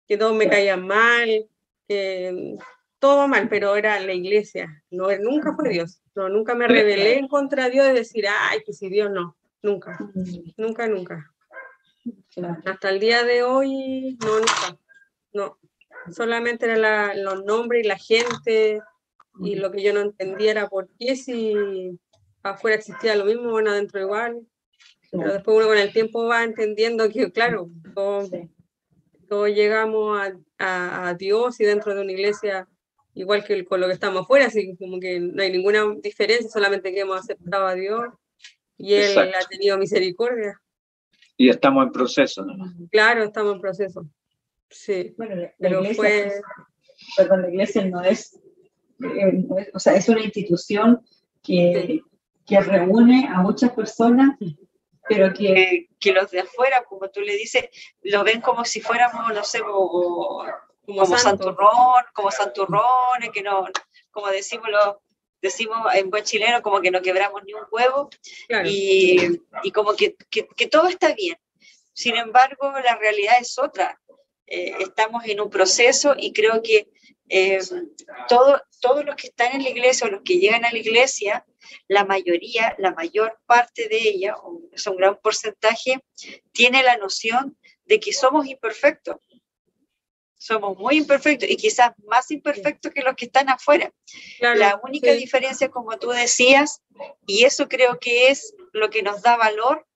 que todos me caían mal, que todo mal, pero era la iglesia, no, nunca fue Dios, no, nunca me rebelé en contra de Dios de decir, ay, que si Dios no, nunca, nunca. Hasta el día de hoy, no, nunca, no, solamente eran los nombres y la gente, y lo que yo no entendía era por qué, si afuera existía lo mismo, bueno, adentro igual, pero después uno con el tiempo va entendiendo que, claro, todos llegamos a Dios, y dentro de una iglesia igual que con lo que estamos afuera, así como que no hay ninguna diferencia, solamente que hemos aceptado a Dios y Él ha tenido misericordia. Y estamos en proceso, ¿no? Claro, estamos en proceso. Sí, bueno, pero iglesia, la iglesia no es, o sea, es una institución que reúne a muchas personas, pero que los de afuera, como tú le dices, lo ven como si fuéramos, no sé, como santurrones, que no, como decimos en buen chileno, como que no quebramos ni un huevo, claro. y como que todo está bien. Sin embargo, la realidad es otra. Estamos en un proceso, y creo que todos los que están en la iglesia, o los que llegan a la iglesia, la mayor parte de ella, o es un gran porcentaje, tiene la noción de que somos imperfectos. Somos muy imperfectos, y quizás más imperfectos que los que están afuera. Claro, la única diferencia, como tú decías, y eso creo que es lo que nos da valor,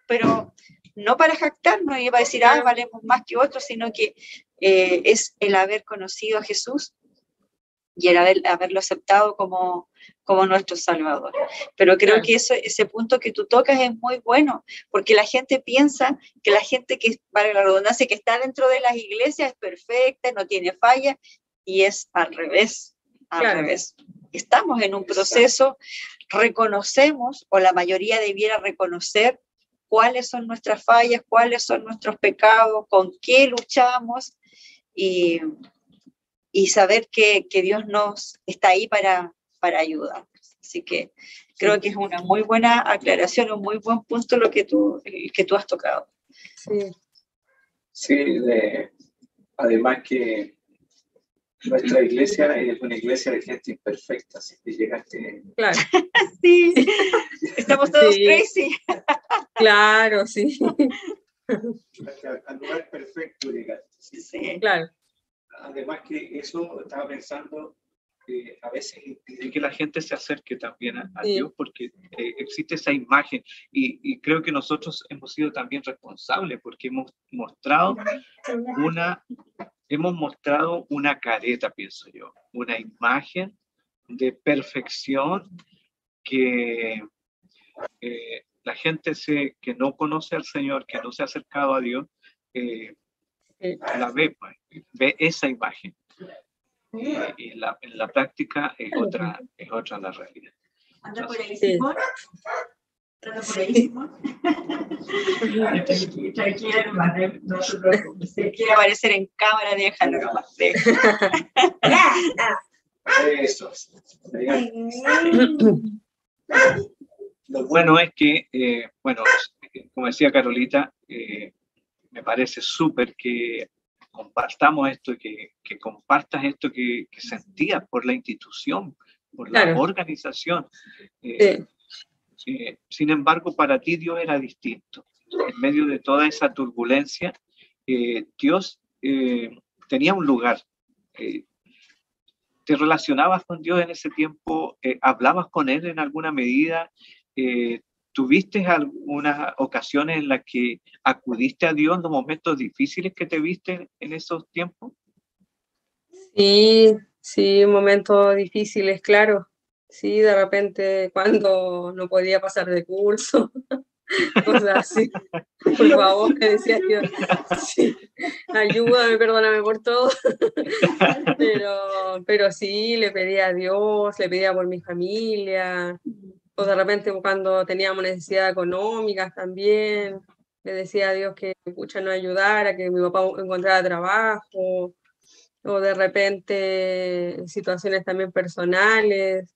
pero no para jactarnos y para decir, claro, valemos más que otros, sino que es el haber conocido a Jesús y el haberlo aceptado como nuestro Salvador. Pero creo que ese punto que tú tocas es muy bueno, porque la gente piensa que la gente que, para la redundancia, que está dentro de las iglesias es perfecta, no tiene falla, y es al revés, revés. Estamos en un proceso, reconocemos, o la mayoría debiera reconocer, cuáles son nuestras fallas, cuáles son nuestros pecados, con qué luchamos, y saber que Dios nos está ahí para ayudarnos. Así que creo que es una muy buena aclaración, un muy buen punto lo que tú has tocado. Sí, además que nuestra iglesia es una iglesia de gente imperfecta, así que llegaste... Claro. Sí, estamos todos crazy. Claro, sí. Al lugar perfecto llegaste. Sí, claro. Además que eso estaba pensando, a veces impide que la gente se acerque también a Dios, porque existe esa imagen, y creo que nosotros hemos sido también responsables, porque hemos mostrado una careta, pienso yo, una imagen de perfección que la gente que no conoce al Señor, que no se ha acercado a Dios, la ve esa imagen. Y en la práctica es otra la realidad. ¿Anda por ahí, Simón? ¿Anda por ahí, Simón? Tranquila, hermana, no se preocupe. Si quiere aparecer en cámara, déjalo nomás. Eso. Lo bueno es que, como decía Carolita, me parece súper que compartamos esto, que compartas esto que sentías por la institución, por la organización. Sin embargo, para ti Dios era distinto. En medio de toda esa turbulencia, Dios tenía un lugar. ¿Te relacionabas con Dios en ese tiempo? ¿Hablabas con Él en alguna medida? ¿Tuviste algunas ocasiones en las que acudiste a Dios en los momentos difíciles que te viste en esos tiempos? Sí, sí, momentos difíciles, claro. Sí, de repente cuando no podía pasar de curso, cosas así. Por favor, me decía yo, sí, ayúdame, perdóname por todo. Pero sí, le pedía a Dios, le pedía por mi familia, o de repente cuando teníamos necesidades económicas también, le decía a Dios que pucha nos ayudara, que mi papá encontrara trabajo, o de repente situaciones también personales.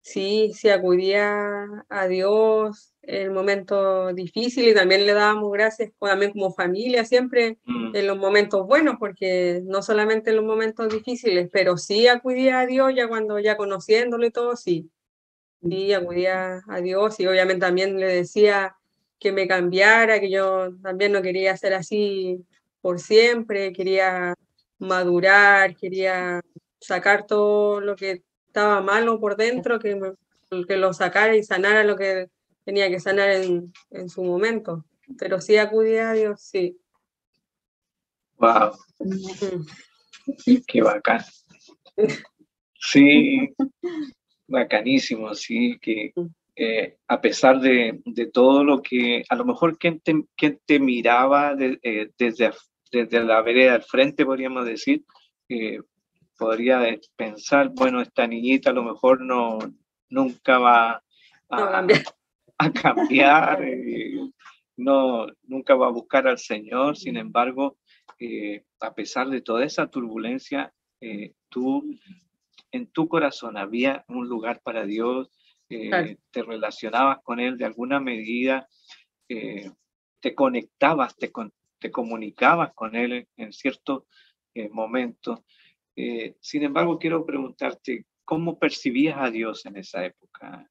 Sí, sí acudía a Dios en momentos difíciles y también le dábamos gracias, también como familia, siempre en los momentos buenos, porque no solamente en los momentos difíciles, pero sí acudía a Dios ya cuando ya conociéndolo y todo, sí. Sí, acudía a Dios y obviamente también le decía que me cambiara, que yo también no quería ser así por siempre, quería madurar, quería sacar todo lo que estaba malo por dentro, que lo sacara y sanara lo que tenía que sanar en su momento. Pero sí acudía a Dios, sí. Wow, qué bacán. Sí, bacanísimo, sí, que a pesar de todo lo que, a lo mejor quien te miraba desde la vereda al frente, podríamos decir, podría pensar, bueno, esta niñita a lo mejor nunca va a cambiar, nunca va a buscar al Señor. Sin embargo, a pesar de toda esa turbulencia, en tu corazón había un lugar para Dios, te relacionabas con Él de alguna medida, te conectabas, te comunicabas con Él en ciertos momentos. Sin embargo, quiero preguntarte, ¿cómo percibías a Dios en esa época?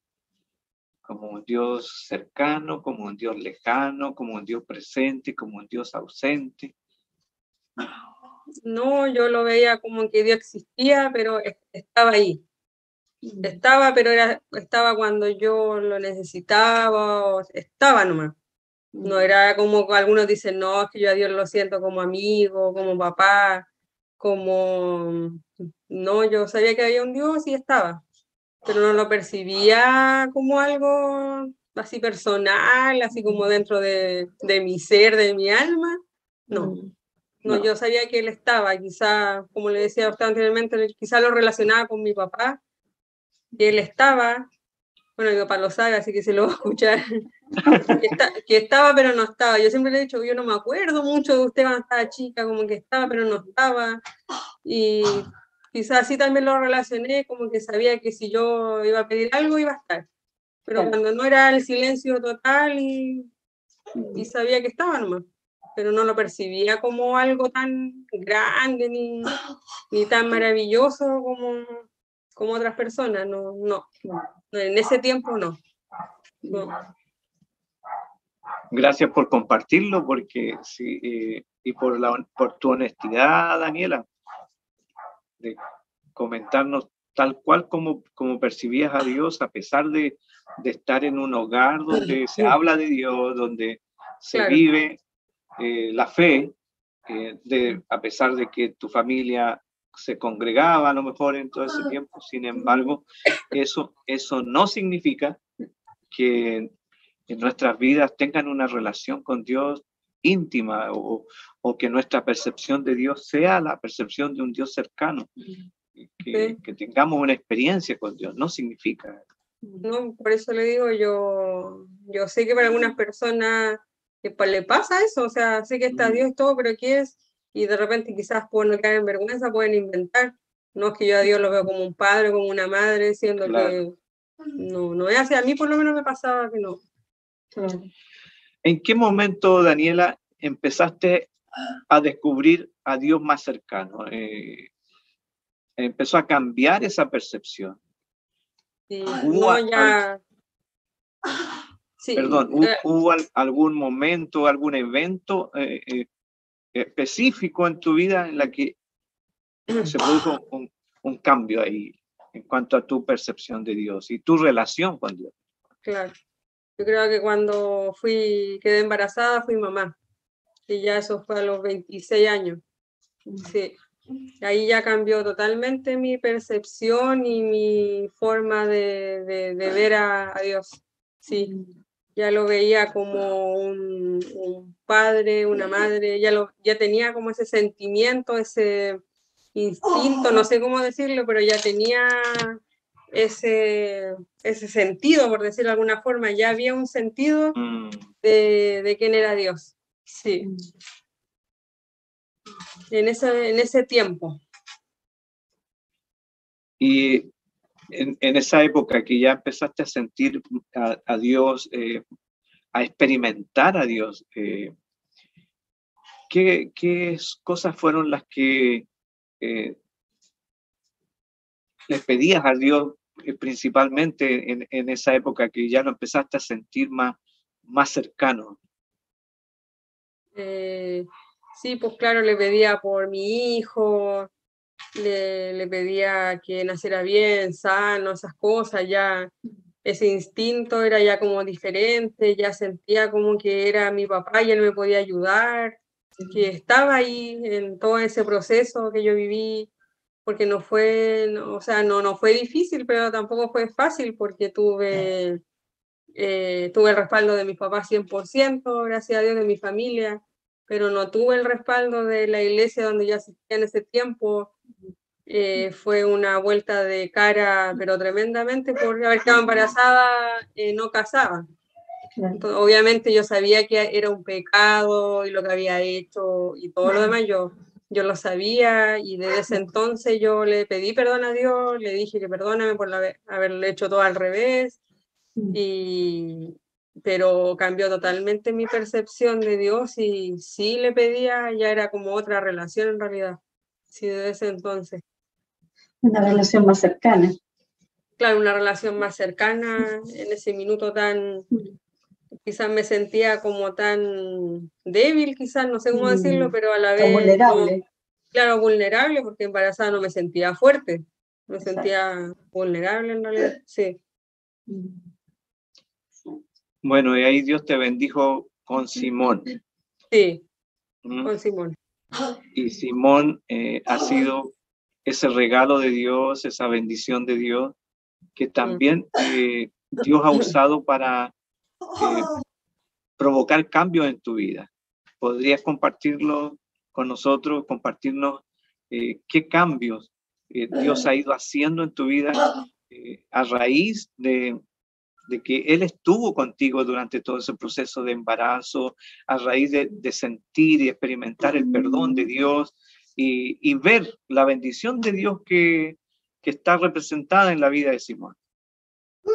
¿Como un Dios cercano, como un Dios lejano, como un Dios presente, como un Dios ausente? No, yo lo veía como que Dios existía, pero estaba ahí. Estaba, pero estaba cuando yo lo necesitaba, estaba nomás. No era como algunos dicen, no, es que yo a Dios lo siento como amigo, como papá, como... No, yo sabía que había un Dios y estaba, pero no lo percibía como algo así personal, así como dentro de mi ser, de mi alma. No, no, yo sabía que Él estaba, quizá, como le decía usted anteriormente, quizá lo relacionaba con mi papá, que Él estaba. Bueno, mi papá lo sabe, así que se lo va a escuchar. Que estaba, pero no estaba. Yo siempre le he dicho que yo no me acuerdo mucho de usted cuando estaba chica, como que estaba, pero no estaba. Y quizás así también lo relacioné, como que sabía que si yo iba a pedir algo, iba a estar. Pero cuando no era el silencio total y sabía que estaba nomás. Pero no lo percibía como algo tan grande ni tan maravilloso como otras personas. No. En ese tiempo no. Gracias por compartirlo, porque sí, y por tu honestidad, Daniela, de comentarnos tal cual como percibías a Dios, a pesar de estar en un hogar donde se habla de Dios, donde se vive la fe, a pesar de que tu familia se congregaba a lo mejor en todo ese tiempo. Sin embargo, eso no significa que en nuestras vidas tengan una relación con Dios íntima o que nuestra percepción de Dios sea la percepción de un Dios cercano. Que tengamos una experiencia con Dios, no significa. No, por eso le digo, yo sé que para algunas personas le pasa eso, o sea, sé que está Dios y todo, pero ¿qué es? Y de repente quizás por no caer en vergüenza pueden inventar. No es que yo a Dios lo veo como un padre, como una madre, siendo que no es así. A mí por lo menos me pasaba que no. ¿En qué momento, Daniela, empezaste a descubrir a Dios más cercano? Empezó a cambiar esa percepción. Sí, ¿Hubo algún momento, algún evento específico en tu vida en la que se produjo un cambio ahí en cuanto a tu percepción de Dios y tu relación con Dios. Claro. Yo creo que cuando quedé embarazada, fui mamá. Y ya eso fue a los 26 años. Sí. Ahí ya cambió totalmente mi percepción y mi forma de ver a Dios. Sí. Ya lo veía como un padre, una madre, ya tenía como ese sentimiento, ese instinto, no sé cómo decirlo, pero ya tenía ese sentido, por decirlo de alguna forma, ya había un sentido de quién era Dios. Sí. En ese tiempo. Y en esa época que ya empezaste a sentir a Dios, a experimentar a Dios, ¿qué cosas fueron las que le pedías a Dios principalmente en esa época que ya lo empezaste a sentir más cercano? Sí, pues claro, le pedía por mi hijo, le pedía que naciera bien, sano, esas cosas, ya ese instinto era ya como diferente, ya sentía como que era mi papá y él me podía ayudar, que estaba ahí en todo ese proceso que yo viví, porque no fue, o sea, no fue difícil, pero tampoco fue fácil porque tuve el respaldo de mis papás 100%, gracias a Dios, de mi familia, pero no tuve el respaldo de la iglesia donde yo asistía en ese tiempo. Fue una vuelta de cara, pero tremendamente, por haber quedado embarazada, no casaba. Entonces, obviamente yo sabía que era un pecado y lo que había hecho y todo lo demás, yo lo sabía, y desde ese entonces yo le pedí perdón a Dios, le dije que perdóname por haberle hecho todo al revés, pero cambió totalmente mi percepción de Dios, y sí le pedía, ya era como otra relación en realidad, sí, desde ese entonces. Una relación más cercana. Claro, una relación más cercana en ese minuto quizás me sentía como tan débil, quizás, no sé cómo decirlo, pero a la vez vulnerable. Claro, vulnerable, porque embarazada no me sentía fuerte, me sentía vulnerable en realidad, sí. Bueno, y ahí Dios te bendijo con Simón. Sí, con Simón. Y Simón ha sido ese regalo de Dios, esa bendición de Dios, que también Dios ha usado para provocar cambios en tu vida. ¿Podrías compartirlo con nosotros, compartirnos qué cambios Dios ha ido haciendo en tu vida a raíz de que Él estuvo contigo durante todo ese proceso de embarazo, a raíz de sentir y experimentar el perdón de Dios y ver la bendición de Dios que está representada en la vida de Simón?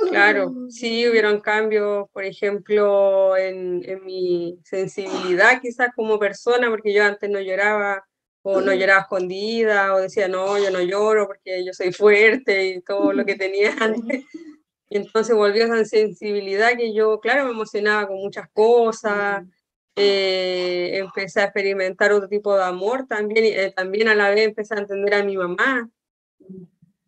Claro, sí, hubieron cambios, por ejemplo, en mi sensibilidad quizás como persona, porque yo antes no lloraba, o no lloraba escondida, o decía, no, yo no lloro porque yo soy fuerte y todo lo que tenía antes. Y entonces volvió esa sensibilidad que yo, claro, me emocionaba con muchas cosas, empecé a experimentar otro tipo de amor también, y también a la vez empecé a entender a mi mamá.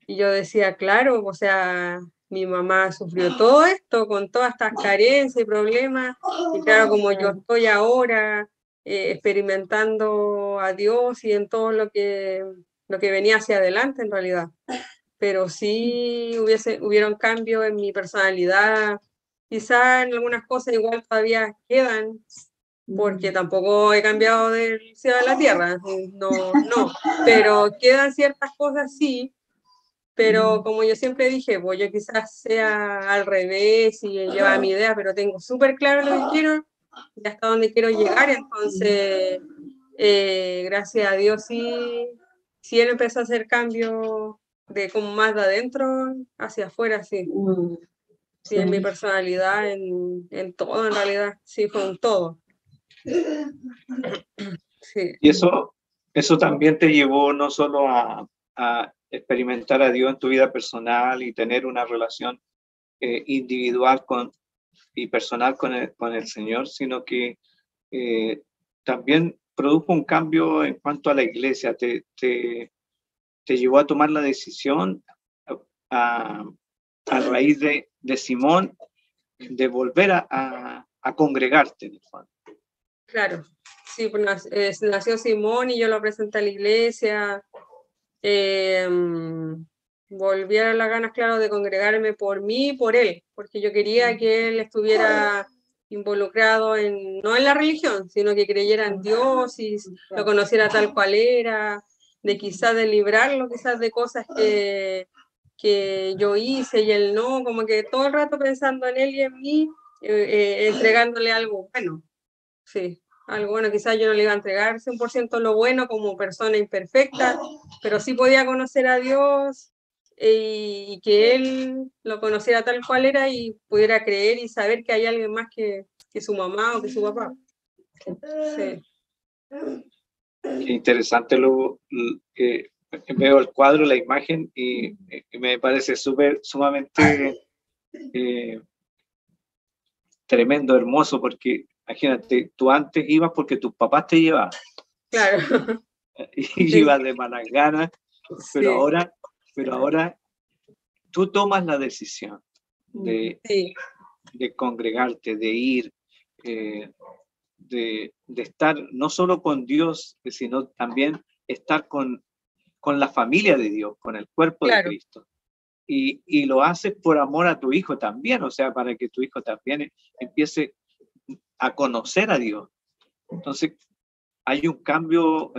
Y yo decía, claro, o sea, mi mamá sufrió todo esto con todas estas carencias y problemas, y claro, como yo estoy ahora experimentando a Dios y en todo lo que venía hacia adelante en realidad. Pero sí hubieron cambios en mi personalidad, quizá en algunas cosas igual todavía quedan, porque tampoco he cambiado del cielo a la tierra, no, pero quedan ciertas cosas, sí. Pero como yo siempre dije, pues yo quizás sea al revés y lleva mi idea, pero tengo súper claro lo que quiero y hasta dónde quiero llegar. Entonces, gracias a Dios, sí él empezó a hacer cambios de como más de adentro hacia afuera, sí. Sí, en mi personalidad, en todo, en realidad, sí, fue un todo. Sí. Y eso también te llevó no solo a experimentar a Dios en tu vida personal y tener una relación individual y personal con el Señor, sino que también produjo un cambio en cuanto a la iglesia. te llevó a tomar la decisión a raíz de Simón de volver a congregarte en el fondo. Claro, sí, pues nació Simón y yo lo presenté a la iglesia. Volví a las ganas, claro, de congregarme por mí y por él, porque yo quería que él estuviera involucrado no en la religión, sino que creyera en Dios y lo conociera tal cual era, de quizás de librarlo quizás de cosas que yo hice y él no, como que todo el rato pensando en él y en mí, entregándole algo bueno, sí, algo bueno. Quizás yo no le iba a entregar 100% lo bueno como persona imperfecta, pero sí podía conocer a Dios y que él lo conociera tal cual era y pudiera creer y saber que hay alguien más que su mamá o que su papá. Sí. Qué interesante lo que veo el cuadro, la imagen, y me parece sumamente tremendo, hermoso, porque imagínate, tú antes ibas porque tus papás te llevaban. Claro. Y Sí. ibas de malas ganas, pero Sí. ahora tú tomas la decisión de congregarte, de ir, de estar no solo con Dios, sino también estar con la familia de Dios, con el cuerpo de Cristo. Y lo haces por amor a tu hijo también, o sea, para que tu hijo también empiece a conocer a Dios. Entonces, hay un cambio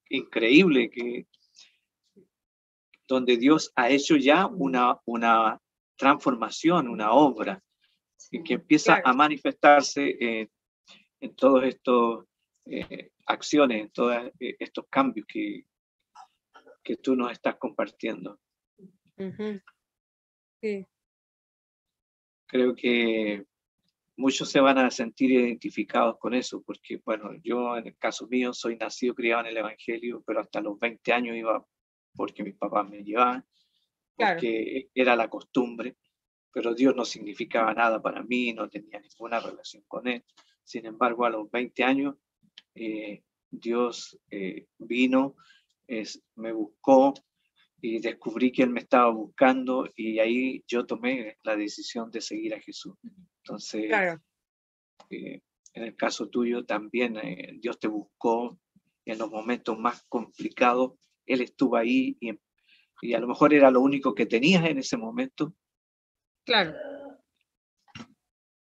increíble donde Dios ha hecho ya una transformación, una obra, y que empieza a manifestarse en todos estos acciones, en todos estos cambios que tú nos estás compartiendo. Uh-huh. Sí. Creo que muchos se van a sentir identificados con eso, porque, bueno, yo en el caso mío soy nacido, criado en el Evangelio, pero hasta los 20 años iba porque mis papás me llevaban, porque era la costumbre, pero Dios no significaba nada para mí, no tenía ninguna relación con Él. Sin embargo, a los 20 años, Dios vino, me buscó y descubrí que Él me estaba buscando y ahí yo tomé la decisión de seguir a Jesús. Entonces, en el caso tuyo también Dios te buscó en los momentos más complicados, Él estuvo ahí y a lo mejor era lo único que tenías en ese momento. Claro.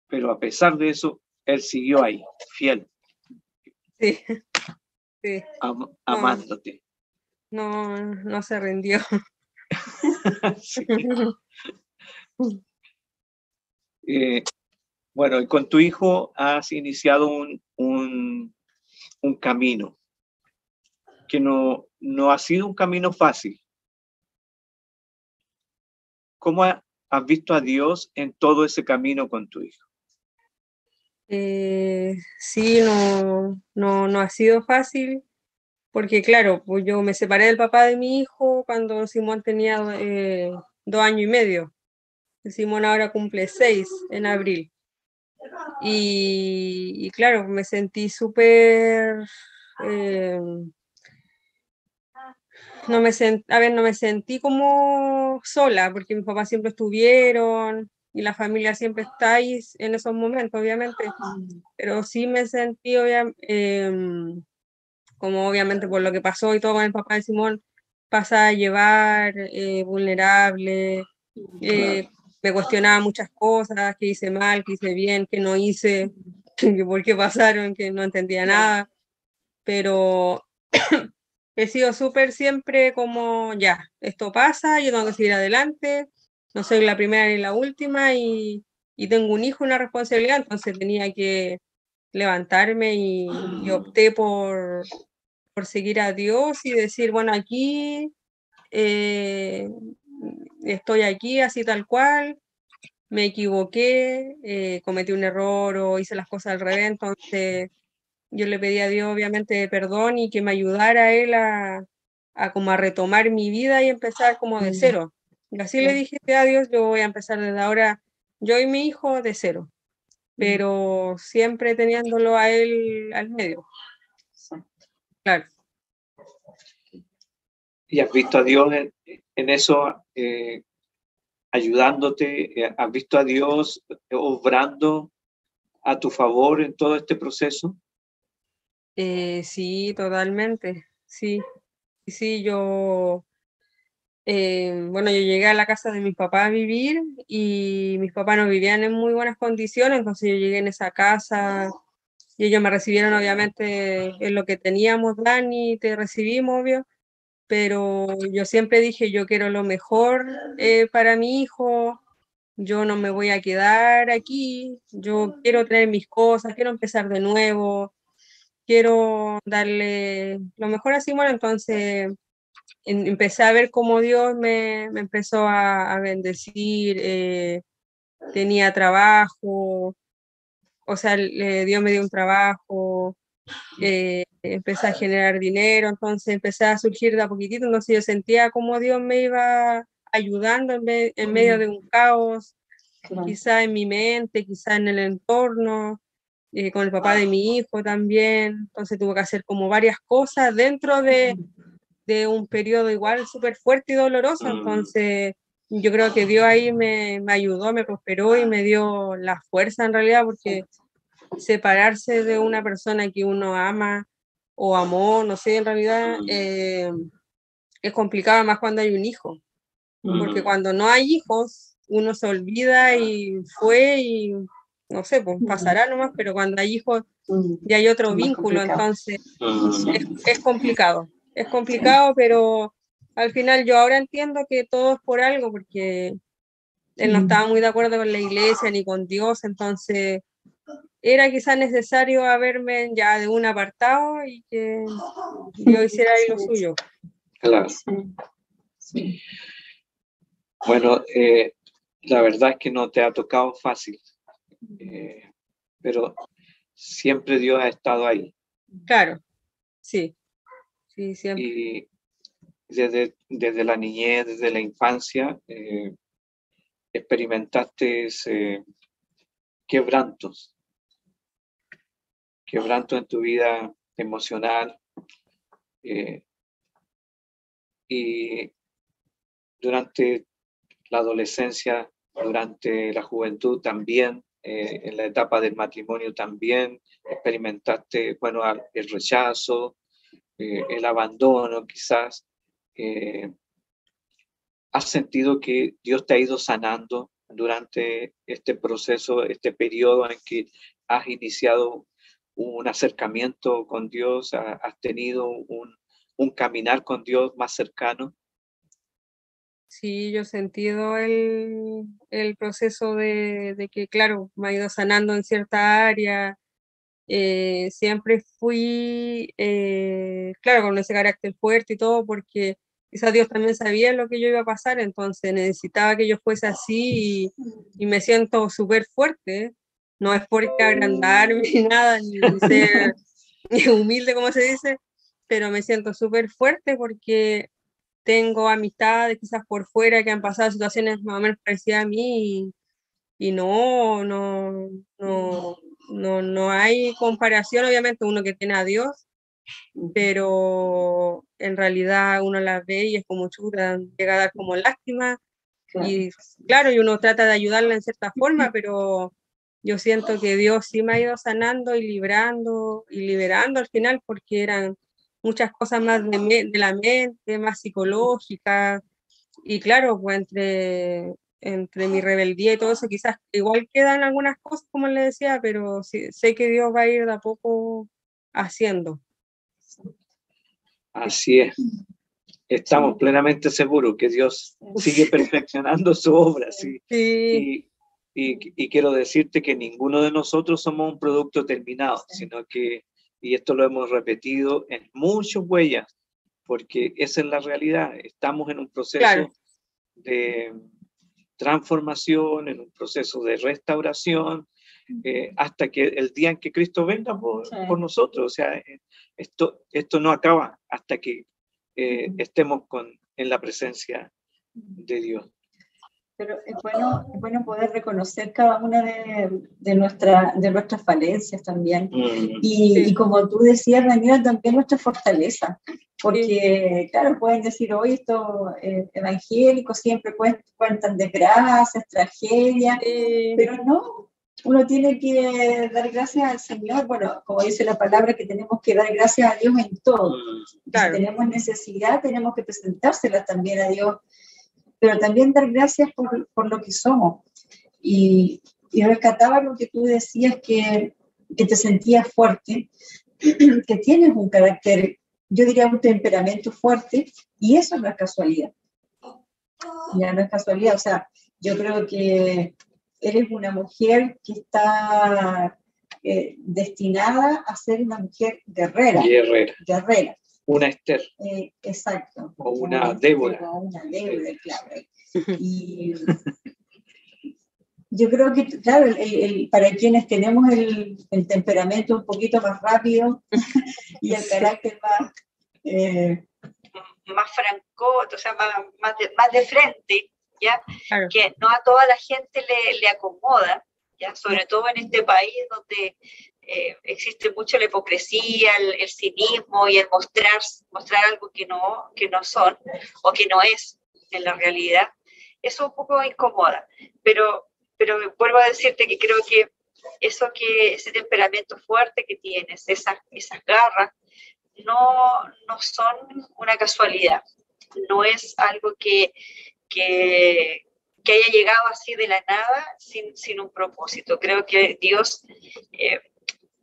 Pero a pesar de eso, Él siguió ahí, fiel. Sí. Sí. Amándote. No se rindió. Sí. Bueno, y con tu hijo has iniciado un camino que no ha sido un camino fácil. ¿Cómo has visto a Dios en todo ese camino con tu hijo? Sí, no ha sido fácil, porque claro, pues yo me separé del papá de mi hijo cuando Simón tenía 2 años y medio. Simón ahora cumple 6 en abril. Y claro, me sentí súper... no me sentí como sola, porque mis papás siempre estuvieron y la familia siempre está ahí en esos momentos, obviamente, pero sí me sentí, como obviamente por lo que pasó y todo con el papá de Simón, pasa a llevar, vulnerable, me cuestionaba muchas cosas, que hice mal, que hice bien, que no hice, que por qué pasaron, que no entendía nada, pero he sido súper siempre como, ya, esto pasa, yo tengo que seguir adelante, no soy la primera ni la última y tengo un hijo y una responsabilidad, entonces tenía que levantarme y opté por seguir a Dios y decir, bueno, aquí estoy aquí así tal cual, me equivoqué, cometí un error o hice las cosas al revés, entonces yo le pedí a Dios obviamente perdón y que me ayudara a él a como a retomar mi vida y empezar como de cero. Y así le dije a Dios, yo voy a empezar desde ahora, yo y mi hijo de cero, pero siempre teniéndolo a él al medio. Claro. ¿Y has visto a Dios en eso, ayudándote? ¿Has visto a Dios obrando a tu favor en todo este proceso? Sí, totalmente. Sí, sí, bueno, yo llegué a la casa de mis papás a vivir y mis papás no vivían en muy buenas condiciones, entonces yo llegué en esa casa y ellos me recibieron obviamente en lo que teníamos, Dani, te recibimos, obvio, pero yo siempre dije, yo quiero lo mejor para mi hijo, yo no me voy a quedar aquí, yo quiero traer mis cosas, quiero empezar de nuevo, quiero darle lo mejor a Simón, entonces empecé a ver cómo Dios me empezó a bendecir, tenía trabajo, o sea, Dios me dio un trabajo, empecé a generar dinero, entonces empecé a surgir de a poquitito, entonces yo sentía como Dios me iba ayudando en medio de un caos, quizá en mi mente, quizá en el entorno, con el papá de mi hijo también, entonces tuve que hacer como varias cosas dentro de un periodo igual súper fuerte y doloroso, entonces yo creo que Dios ahí me ayudó, me prosperó y me dio la fuerza en realidad, porque separarse de una persona que uno ama o amó, no sé, en realidad es complicado más cuando hay un hijo, porque cuando no hay hijos, uno se olvida y fue y no sé, pues pasará nomás, pero cuando hay hijos ya hay otro vínculo, entonces es complicado, pero al final yo ahora entiendo que todo es por algo, porque él no estaba muy de acuerdo con la iglesia ni con Dios, entonces era quizás necesario haberme ya de un apartado y que Dios hiciera ahí lo suyo. Claro. Bueno, la verdad es que no te ha tocado fácil, pero siempre Dios ha estado ahí. Claro, sí, sí, siempre. Y desde la niñez, desde la infancia, experimentaste quebrantos en tu vida emocional, y durante la adolescencia, durante la juventud también, en la etapa del matrimonio también experimentaste, bueno, el rechazo, el abandono quizás. ¿Has sentido que Dios te ha ido sanando durante este proceso, este periodo en que has iniciado un acercamiento con Dios, has tenido un caminar con Dios más cercano? Sí, yo he sentido el proceso de que, claro, me ha ido sanando en cierta área. Siempre fui, claro, con ese carácter fuerte y todo, porque quizás Dios también sabía lo que yo iba a pasar, entonces necesitaba que yo fuese así y me siento súper fuerte. No es por agrandarme ni nada, ni ser humilde, como se dice, pero me siento súper fuerte porque tengo amistades quizás por fuera que han pasado situaciones más o menos parecidas a mí y no hay comparación, obviamente uno que tiene a Dios, pero en realidad uno las ve y es como chuta, llega a dar como lástima y claro, y uno trata de ayudarla en cierta forma, pero yo siento que Dios sí me ha ido sanando y librando y liberando al final porque eran muchas cosas más de la mente, más psicológicas, y claro, pues entre mi rebeldía y todo eso, quizás igual quedan algunas cosas, como le decía, pero sí, sé que Dios va a ir de a poco haciendo. Así es. Estamos plenamente seguros que Dios sigue perfeccionando su obra, ¿sí? Sí. Y quiero decirte que ninguno de nosotros somos un producto terminado, sino que, y esto lo hemos repetido en muchas huellas, porque esa es la realidad. Estamos en un proceso Claro. de transformación, en un proceso de restauración, hasta que el día en que Cristo venga por nosotros. O sea, esto no acaba hasta que estemos en la presencia de Dios. Pero es bueno poder reconocer cada una de nuestras falencias también. Y como tú decías, Daniela, también nuestra fortaleza. Porque, claro, pueden decir, hoy estos evangélicos siempre cuentan desgracias, tragedias, pero no, uno tiene que dar gracias al Señor. Bueno, como dice la palabra, que tenemos que dar gracias a Dios en todo. Claro. Si tenemos necesidad, tenemos que presentárselas también a Dios, pero también dar gracias por lo que somos. Y rescataba lo que tú decías, que te sentías fuerte, que tienes un carácter, yo diría un temperamento fuerte, y eso no es casualidad. Ya no es casualidad, o sea, yo creo que eres una mujer que está destinada a ser una mujer guerrera. Una Esther. Exacto. O una Débora. O una Débora, claro. Y yo creo que, claro, para quienes tenemos el temperamento un poquito más rápido y el carácter más francote, o sea, más de frente, ¿ya? Claro. Que no a toda la gente le acomoda, ¿ya? Sobre todo en este país donde existe mucho la hipocresía, el cinismo y el mostrar algo que no son o que no es en la realidad. Eso un poco incomoda, pero vuelvo a decirte que creo que ese temperamento fuerte que tienes, esas garras, no son una casualidad, no es algo que haya llegado así de la nada sin un propósito. Creo que Dios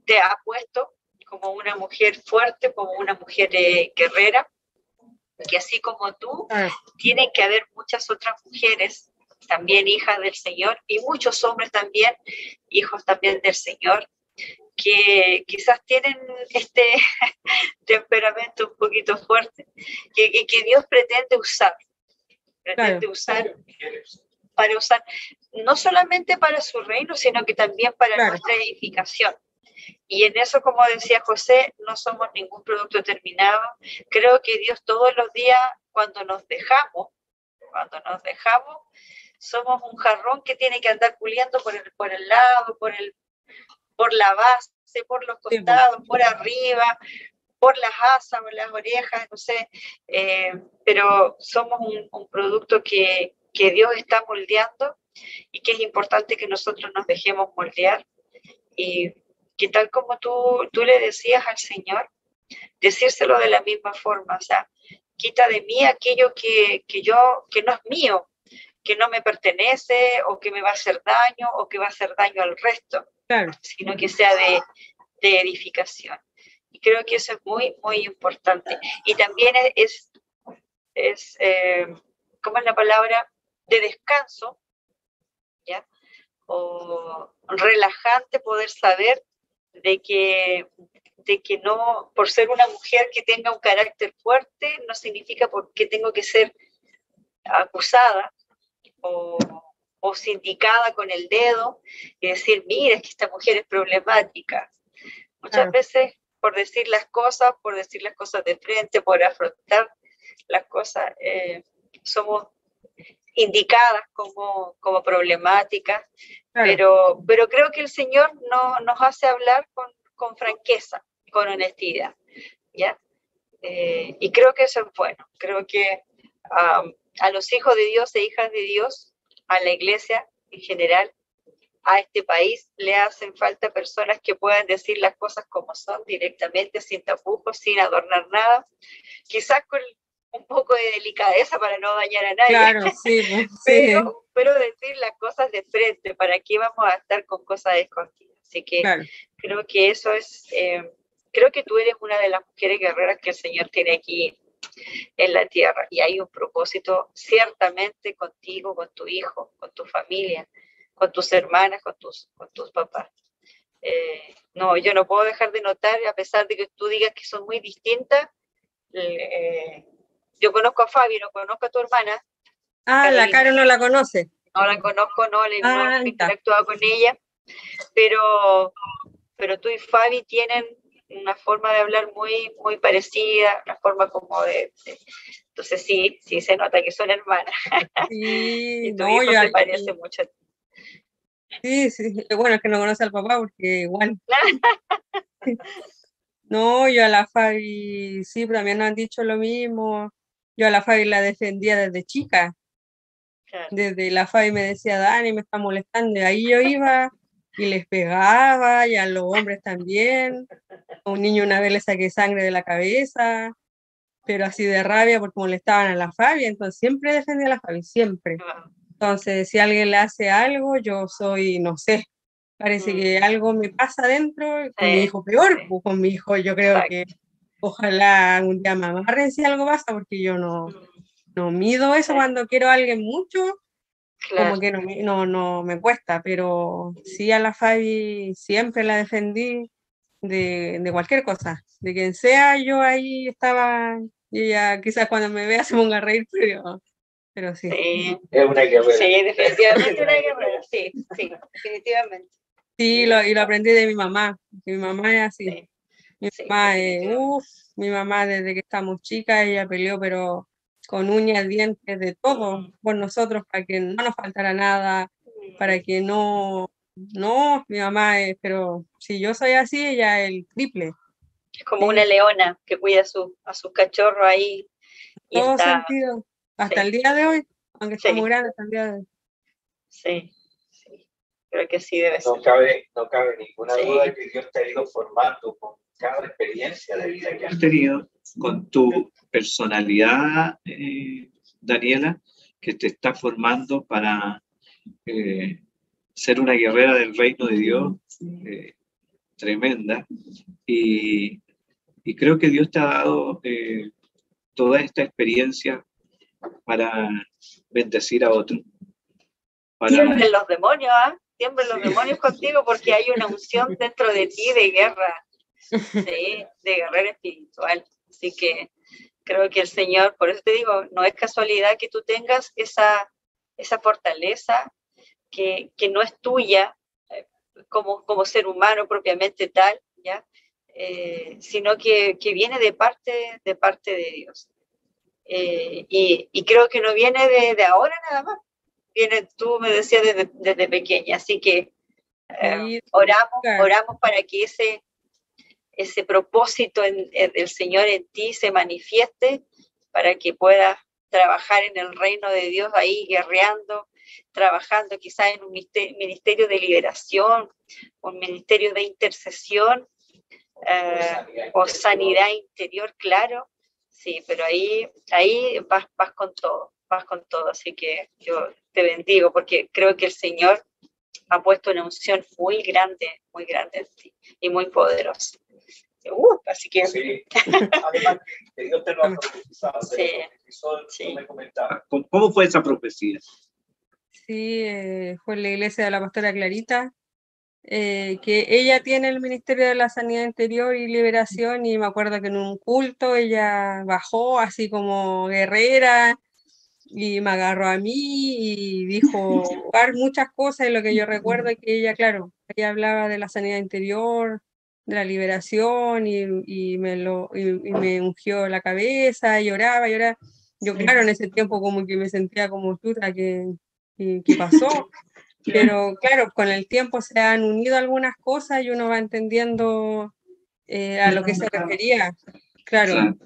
te ha puesto como una mujer fuerte, como una mujer guerrera, que así como tú, tienen que haber muchas otras mujeres, también hijas del Señor, y muchos hombres también, hijos también del Señor, que quizás tienen este temperamento un poquito fuerte, que Dios pretende usar para usar, no solamente para su reino, sino que también para nuestra edificación. Y en eso, como decía José, no somos ningún producto terminado. Creo que Dios todos los días, cuando nos dejamos, somos un jarrón que tiene que andar puliendo por el lado, por la base, por los costados, por arriba, por las asas, por las orejas, no sé, pero somos un producto que Dios está moldeando y que es importante que nosotros nos dejemos moldear, y que tal como tú le decías al Señor, decírselo de la misma forma, o sea, quita de mí aquello que no es mío, que no me pertenece, o que me va a hacer daño, o que va a hacer daño al resto, sino que sea de edificación. Y creo que eso es muy, muy importante. Y también ¿cómo es la palabra? De descanso, ¿ya? O relajante poder saber de que no, por ser una mujer que tenga un carácter fuerte, no significa porque tengo que ser acusada o sindicada con el dedo y decir, mira, es que esta mujer es problemática. Muchas veces, por decir las cosas de frente, por afrontar las cosas, somos indicadas como problemáticas, pero creo que el Señor nos hace hablar con franqueza, con honestidad, ¿ya? Y creo que eso es bueno. Creo que a los hijos de Dios e hijas de Dios, a la iglesia en general, a este país, le hacen falta personas que puedan decir las cosas como son, directamente, sin tapujos, sin adornar nada, quizás con un poco de delicadeza para no dañar a nadie. Claro, sí, pero decir las cosas de frente, ¿para qué vamos a estar con cosas escondidas? Así que creo que eso es, creo que tú eres una de las mujeres guerreras que el Señor tiene aquí en la tierra, y hay un propósito ciertamente contigo, con tu hijo, con tu familia, con tus hermanas, con tus papás. No, yo no puedo dejar de notar, a pesar de que tú digas que son muy distintas, yo conozco a Fabi, no conozco a tu hermana. La Caro no la conoce. No la conozco, no he interactuado con ella, pero tú y Fabi tienen una forma de hablar muy, muy parecida, una forma como entonces Entonces sí, sí se nota que son hermanas. Sí, Y tu no, hijo se parece mucho a ti. sí, sí, bueno, es que no conoce al papá porque igual. No, yo a la Fabi, sí, pero también nos han dicho lo mismo. Yo a la Fabi la defendía desde chica. Claro. Desde la Fabi me decía, Dani, me está molestando. Y ahí yo iba y les pegaba, y a los hombres también. A un niño una vez le saqué sangre de la cabeza, pero así de rabia porque molestaban a la Fabi. Entonces siempre defendía a la Fabi, siempre. Entonces, si alguien le hace algo, yo soy, no sé, parece que algo me pasa adentro, con mi hijo peor, sí. pues con mi hijo yo creo Exacto. que ojalá un día me amarren si algo pasa, porque yo no mido eso Sí. cuando quiero a alguien mucho, Claro. como que no me cuesta, pero sí a la Fabi siempre la defendí de cualquier cosa, de quien sea, yo ahí estaba, y ella quizás cuando me vea se ponga a reír, pero sí. Sí, Es una guerrera. sí, definitivamente una guerrera, sí, sí, definitivamente. Sí, y lo aprendí de mi mamá. Mi mamá es así. Sí, Mi sí, mamá definitivamente. mi mamá desde que estamos chicas, ella peleó, pero con uñas, dientes, de todo por nosotros, para que no nos faltara nada, para que no, mi mamá es, pero si yo soy así, ella es el triple. Es como Sí, una leona que cuida a sus cachorros ahí y todo está, sentido. Hasta sí, el día de hoy, aunque sí, estamos grandes, hasta el día de hoy. sí, sí, creo que sí debe ser. No cabe ninguna Sí. duda que Dios te ha ido formando con cada experiencia de vida que has Has tenido con tu personalidad, Daniela, que te está formando para ser una guerrera del reino de Dios tremenda. Y creo que Dios te ha dado toda esta experiencia para bendecir a otros. Tiemblen los demonios, ¿ah? Tiemblen los demonios contigo porque hay una unción dentro de ti de guerra, ¿sí? De guerrera espiritual. Así que creo que el Señor, por eso te digo, no es casualidad que tú tengas esa fortaleza que no es tuya como ser humano propiamente tal, ¿ya? Sino que viene de parte de Dios. Y creo que no viene de ahora nada más. Viene, tú me decías desde pequeña, así que Sí, oramos para que ese propósito del Señor en ti se manifieste, para que puedas trabajar en el reino de Dios ahí guerreando, trabajando quizás en un ministerio de liberación, un ministerio de intercesión o sanidad interior, claro. Sí, pero ahí vas con todo, así que yo te bendigo porque creo que el Señor ha puesto una unción muy grande en ti y muy poderosa. Así que... Sí, además que Dios te lo ha profetizado, sí. me comentaba. ¿Cómo fue esa profecía? Sí, fue en la iglesia de la pastora Clarita, que ella tiene el Ministerio de la Sanidad Interior y Liberación, y me acuerdo que en un culto ella bajó así como guerrera y me agarró a mí y dijo muchas cosas, y lo que yo recuerdo es que ella, claro, ella hablaba de la sanidad interior, de la liberación, y me ungió la cabeza, y lloraba. Yo, claro, en ese tiempo como que me sentía como chuta, ¿qué pasó? Pero claro, con el tiempo se han unido algunas cosas y uno va entendiendo a lo que se refería. Claro,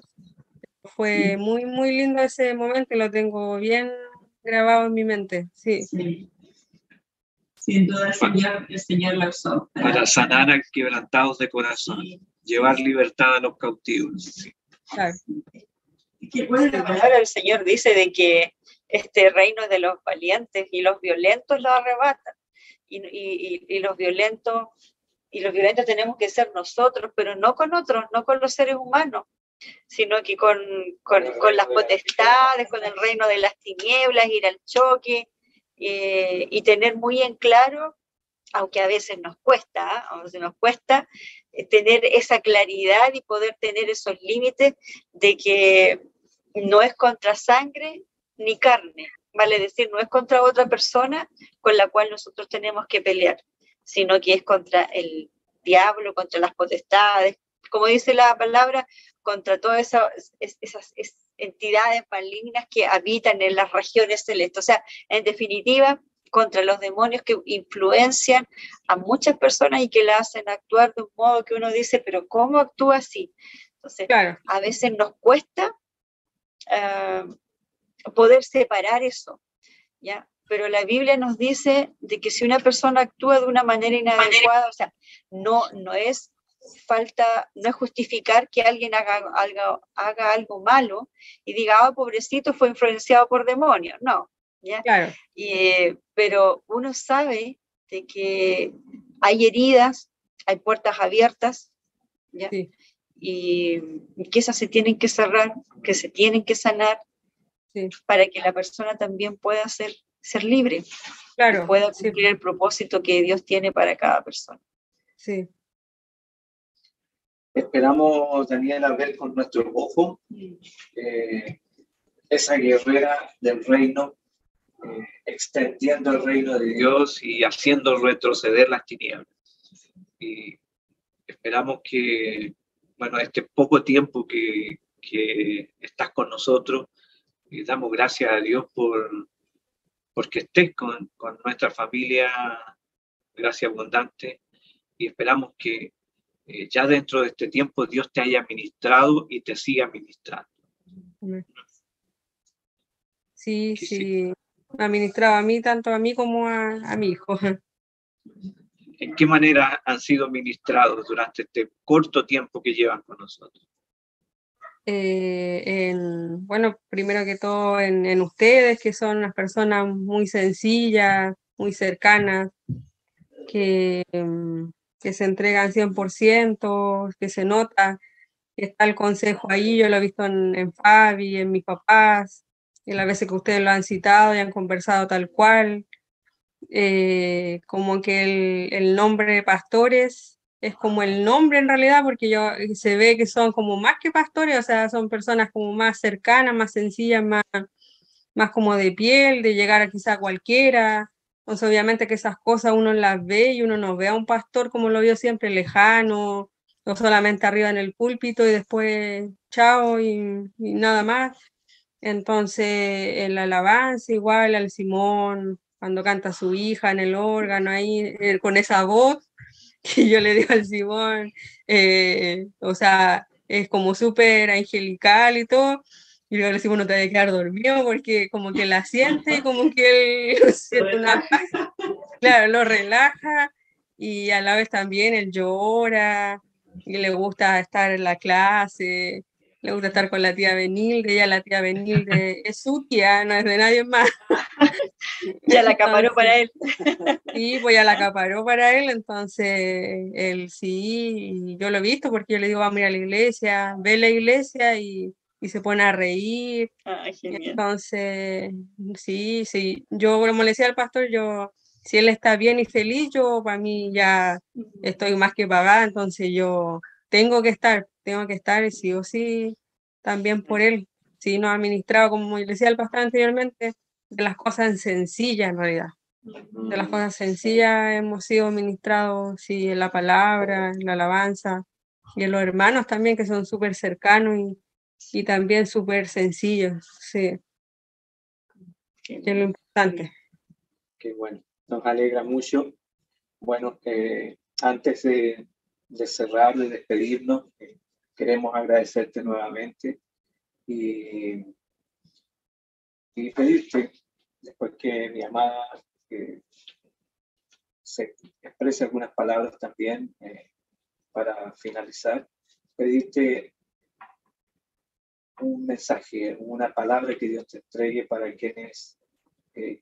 fue muy, muy lindo ese momento y lo tengo bien grabado en mi mente. Sí. Sin duda el Señor lo usó. Para sanar a quebrantados de corazón, llevar libertad a los cautivos. Sí. Claro. La palabra del Señor dice de que este reino es de los valientes y los violentos lo arrebatan. Y los violentos tenemos que ser nosotros, pero no con otros, no con los seres humanos, sino que con las potestades, con el reino de las tinieblas, ir al choque y tener muy en claro, aunque a veces nos cuesta, tener esa claridad y poder tener esos límites de que no es contra sangre ni carne, vale decir, no es contra otra persona con la cual nosotros tenemos que pelear, sino que es contra el diablo, contra las potestades, como dice la palabra, contra todas esas entidades malignas que habitan en las regiones celestes. O sea, en definitiva, contra los demonios que influencian a muchas personas y que la hacen actuar de un modo que uno dice, pero ¿cómo actúa así? Entonces, Claro, a veces nos cuesta poder separar eso, ¿ya? Pero la Biblia nos dice de que si una persona actúa de una manera inadecuada, o sea, no es justificar que alguien haga algo malo y diga, oh, pobrecito, fue influenciado por demonios, no, ¿ya? claro, Pero uno sabe de que hay heridas, hay puertas abiertas, ¿ya? sí, Y que esas se tienen que cerrar, que se tienen que sanar, sí, para que la persona también pueda ser libre, claro, y pueda sí, cumplir el propósito que Dios tiene para cada persona. sí, Esperamos, Daniela, ver con nuestros ojos esa guerrera del reino, extendiendo el reino de Dios. Dios y haciendo retroceder las tinieblas. Y esperamos que, bueno, este poco tiempo que estás con nosotros, y damos gracias a Dios porque estés con nuestra familia, gracia abundante, y esperamos que ya dentro de este tiempo Dios te haya ministrado y te siga ministrando. sí, Que sí, me ha ministrado a mí, tanto a mí como a mi hijo. ¿En qué manera han sido ministrados durante este corto tiempo que llevan con nosotros? Bueno, primero que todo en ustedes, que son unas personas muy sencillas, muy cercanas, que se entregan 100%, que se nota que está el consejo ahí. Yo lo he visto en Fabi, en mis papás, en las veces que ustedes lo han citado y han conversado tal cual. Como que el nombre de pastores es como el nombre en realidad, porque se ve que son como más que pastores, o sea, son personas como más cercanas, más sencillas, más como de piel, de llegar a quizá cualquiera. Entonces, obviamente que esas cosas uno las ve y uno no ve a un pastor como lo vio siempre lejano, o solamente arriba en el púlpito y después chao y nada más. Entonces, en la alabanza igual al Simón, cuando canta su hija en el órgano ahí, con esa voz que yo le digo al Simón, o sea, es como súper angelical y todo, y luego le decimos, no te vayas a quedar dormido, porque como que la siente y como que él siente una paz, claro, lo relaja, y a la vez también él llora, y le gusta estar en la clase, le gusta estar con la tía Benilde, ella la tía Benilde es su tía, no es de nadie más. Ya la acaparó para él. Sí, pues ya la acaparó para él, entonces él sí, y yo lo he visto porque yo le digo, vamos a ir a la iglesia, ve la iglesia y se pone a reír. Ay, genial. Entonces, sí, yo como le decía al pastor, si él está bien y feliz, yo para mí ya estoy más que pagada, entonces yo tengo que estar y sí o sí, también por él. Sí, nos ha administrado, como le decía al pastor anteriormente, de las cosas sencillas en realidad. De las cosas sencillas hemos sido ministrados, sí, en la palabra, en la alabanza, y en los hermanos también, que son súper cercanos y también súper sencillos, sí, que es lo importante. Qué bueno, nos alegra mucho. Bueno, antes de cerrar, de despedirnos, queremos agradecerte nuevamente y pedirte, después que mi amada se exprese algunas palabras también para finalizar, pedirte un mensaje, una palabra que Dios te entregue para quienes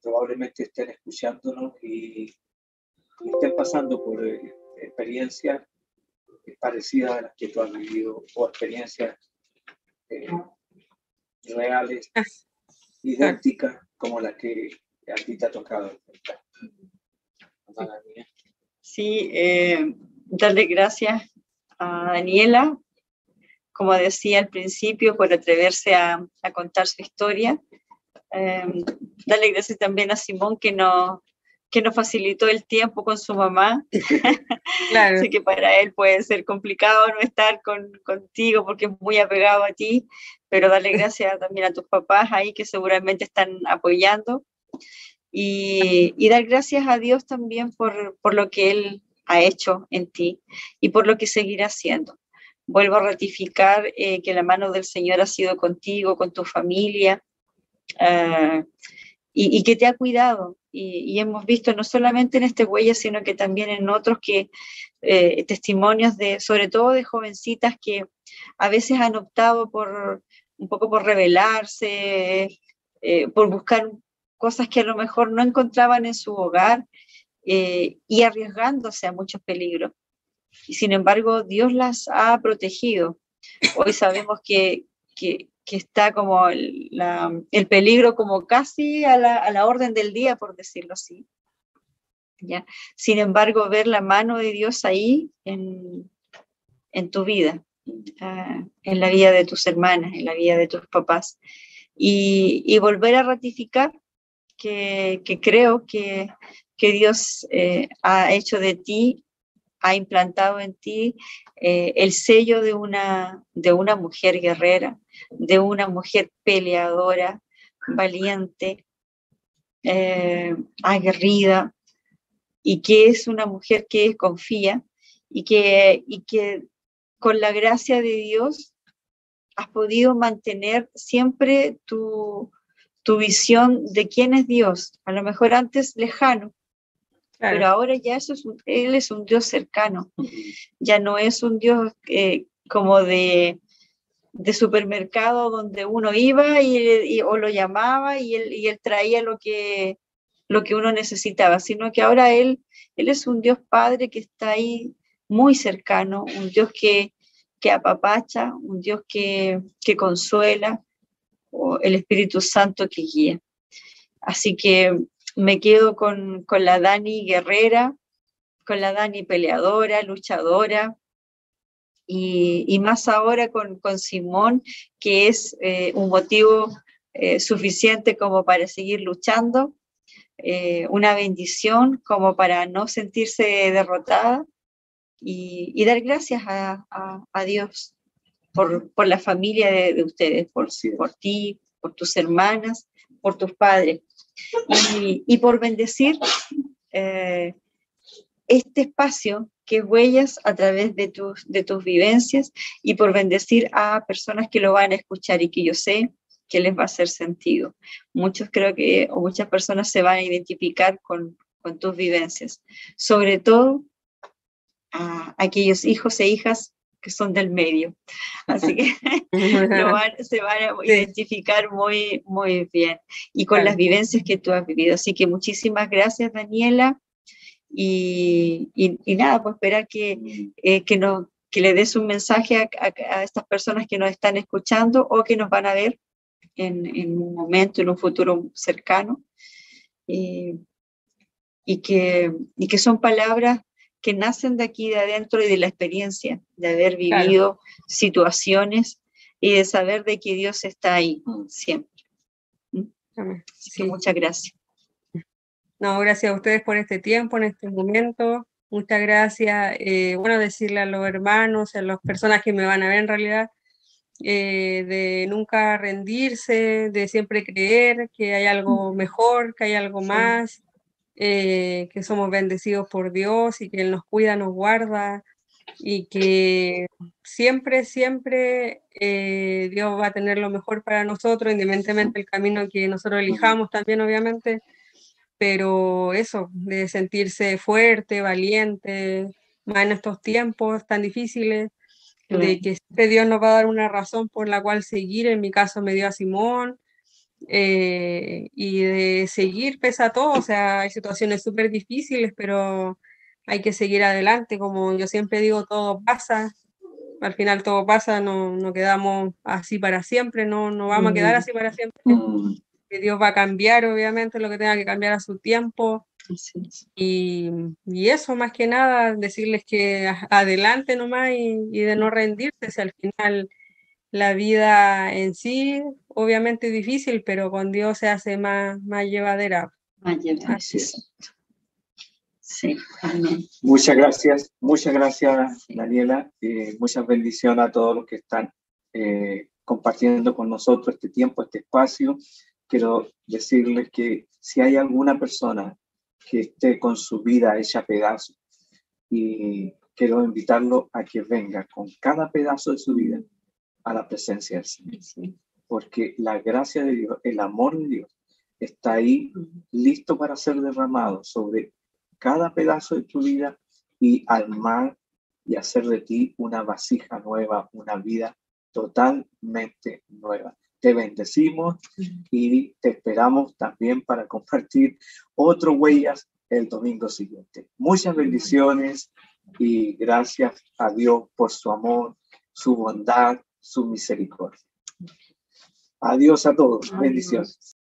probablemente estén escuchándonos y estén pasando por experiencias parecidas a las que tú has vivido o experiencias reales, idénticas como las que a ti te ha tocado enfrentar. Sí, darle gracias a Daniela, como decía al principio, por atreverse a contar su historia. Darle gracias también a Simón que nos que nos facilitó el tiempo con su mamá. Claro. Sé que para él puede ser complicado no estar contigo porque es muy apegado a ti, pero darle gracias también a tus papás ahí que seguramente están apoyando. Y dar gracias a Dios también por lo que Él ha hecho en ti y por lo que seguirá haciendo. Vuelvo a ratificar que la mano del Señor ha sido contigo, con tu familia, y que te ha cuidado. Y hemos visto no solamente en este Huella, sino que también en otros testimonios sobre todo de jovencitas que a veces han optado un poco por rebelarse, por buscar cosas que a lo mejor no encontraban en su hogar, y arriesgándose a muchos peligros. Y sin embargo, Dios las ha protegido. Hoy sabemos que está como el peligro como casi a la orden del día, por decirlo así. ¿Ya? Sin embargo, ver la mano de Dios ahí en tu vida, en la vida de tus hermanas, en la vida de tus papás, y volver a ratificar que creo que Dios ha hecho de ti, ha implantado en ti el sello de una mujer guerrera, de una mujer peleadora, valiente, aguerrida, y que es una mujer que confía y que con la gracia de Dios has podido mantener siempre tu visión de quién es Dios, a lo mejor antes lejano, claro. Pero ahora ya Él es un Dios cercano, ya no es un Dios como de supermercado donde uno iba o lo llamaba y él traía lo que uno necesitaba, sino que ahora Él es un Dios Padre que está ahí muy cercano, un Dios que apapacha, un Dios que consuela, o el Espíritu Santo que guía. Así que me quedo con la Dani guerrera, con la Dani peleadora, luchadora, y más ahora con Simón, que es un motivo suficiente como para seguir luchando, una bendición como para no sentirse derrotada, y dar gracias a Dios por la familia de ustedes, por ti, por tus hermanas, por tus padres, y por bendecir este espacio que Huellas a través de tus vivencias, y por bendecir a personas que lo van a escuchar y que yo sé que les va a hacer sentido. Muchas personas se van a identificar con tus vivencias, sobre todo a aquellos hijos e hijas que son del medio. Así que se van a identificar muy, muy bien, y con las vivencias que tú has vivido. Así que muchísimas gracias, Daniela, y nada, pues esperar que le des un mensaje a estas personas que nos están escuchando o que nos van a ver en un momento, en un futuro cercano, y que son palabras que nacen de aquí, de adentro, y de la experiencia, de haber vivido situaciones y de saber de que Dios está ahí siempre. Así que muchas gracias. No, gracias a ustedes por este tiempo, en este momento. Muchas gracias. Decirle a los hermanos, a las personas que me van a ver en realidad, de nunca rendirse, de siempre creer que hay algo mejor, que hay algo más, que somos bendecidos por Dios y que Él nos cuida, nos guarda, y que siempre Dios va a tener lo mejor para nosotros, independientemente del camino que nosotros elijamos también, obviamente, pero eso, de sentirse fuerte, valiente, más en estos tiempos tan difíciles, de que siempre Dios nos va a dar una razón por la cual seguir. En mi caso me dio a Simón, y de seguir pese a todo. O sea, hay situaciones súper difíciles, pero hay que seguir adelante. Como yo siempre digo, todo pasa, al final todo pasa, no quedamos así para siempre, no vamos a quedar así para siempre. Que Dios va a cambiar, obviamente, lo que tenga que cambiar a su tiempo. Y eso, más que nada, decirles que adelante nomás, y de no rendirse. Si al final la vida en sí, obviamente es difícil, pero con Dios se hace más llevadera. Así es. Sí, amén. Muchas gracias, Daniela. Muchas bendiciones a todos los que están compartiendo con nosotros este tiempo, este espacio. Quiero decirles que si hay alguna persona que esté con su vida hecha pedazos, y quiero invitarlo a que venga con cada pedazo de su vida a la presencia del Señor. Sí. Porque la gracia de Dios, el amor de Dios, está ahí listo para ser derramado sobre cada pedazo de tu vida y armar y hacer de ti una vasija nueva, una vida totalmente nueva. Te bendecimos y te esperamos también para compartir otras huellas el domingo siguiente. Muchas bendiciones y gracias a Dios por su amor, su bondad, su misericordia. Adiós a todos. Bendiciones.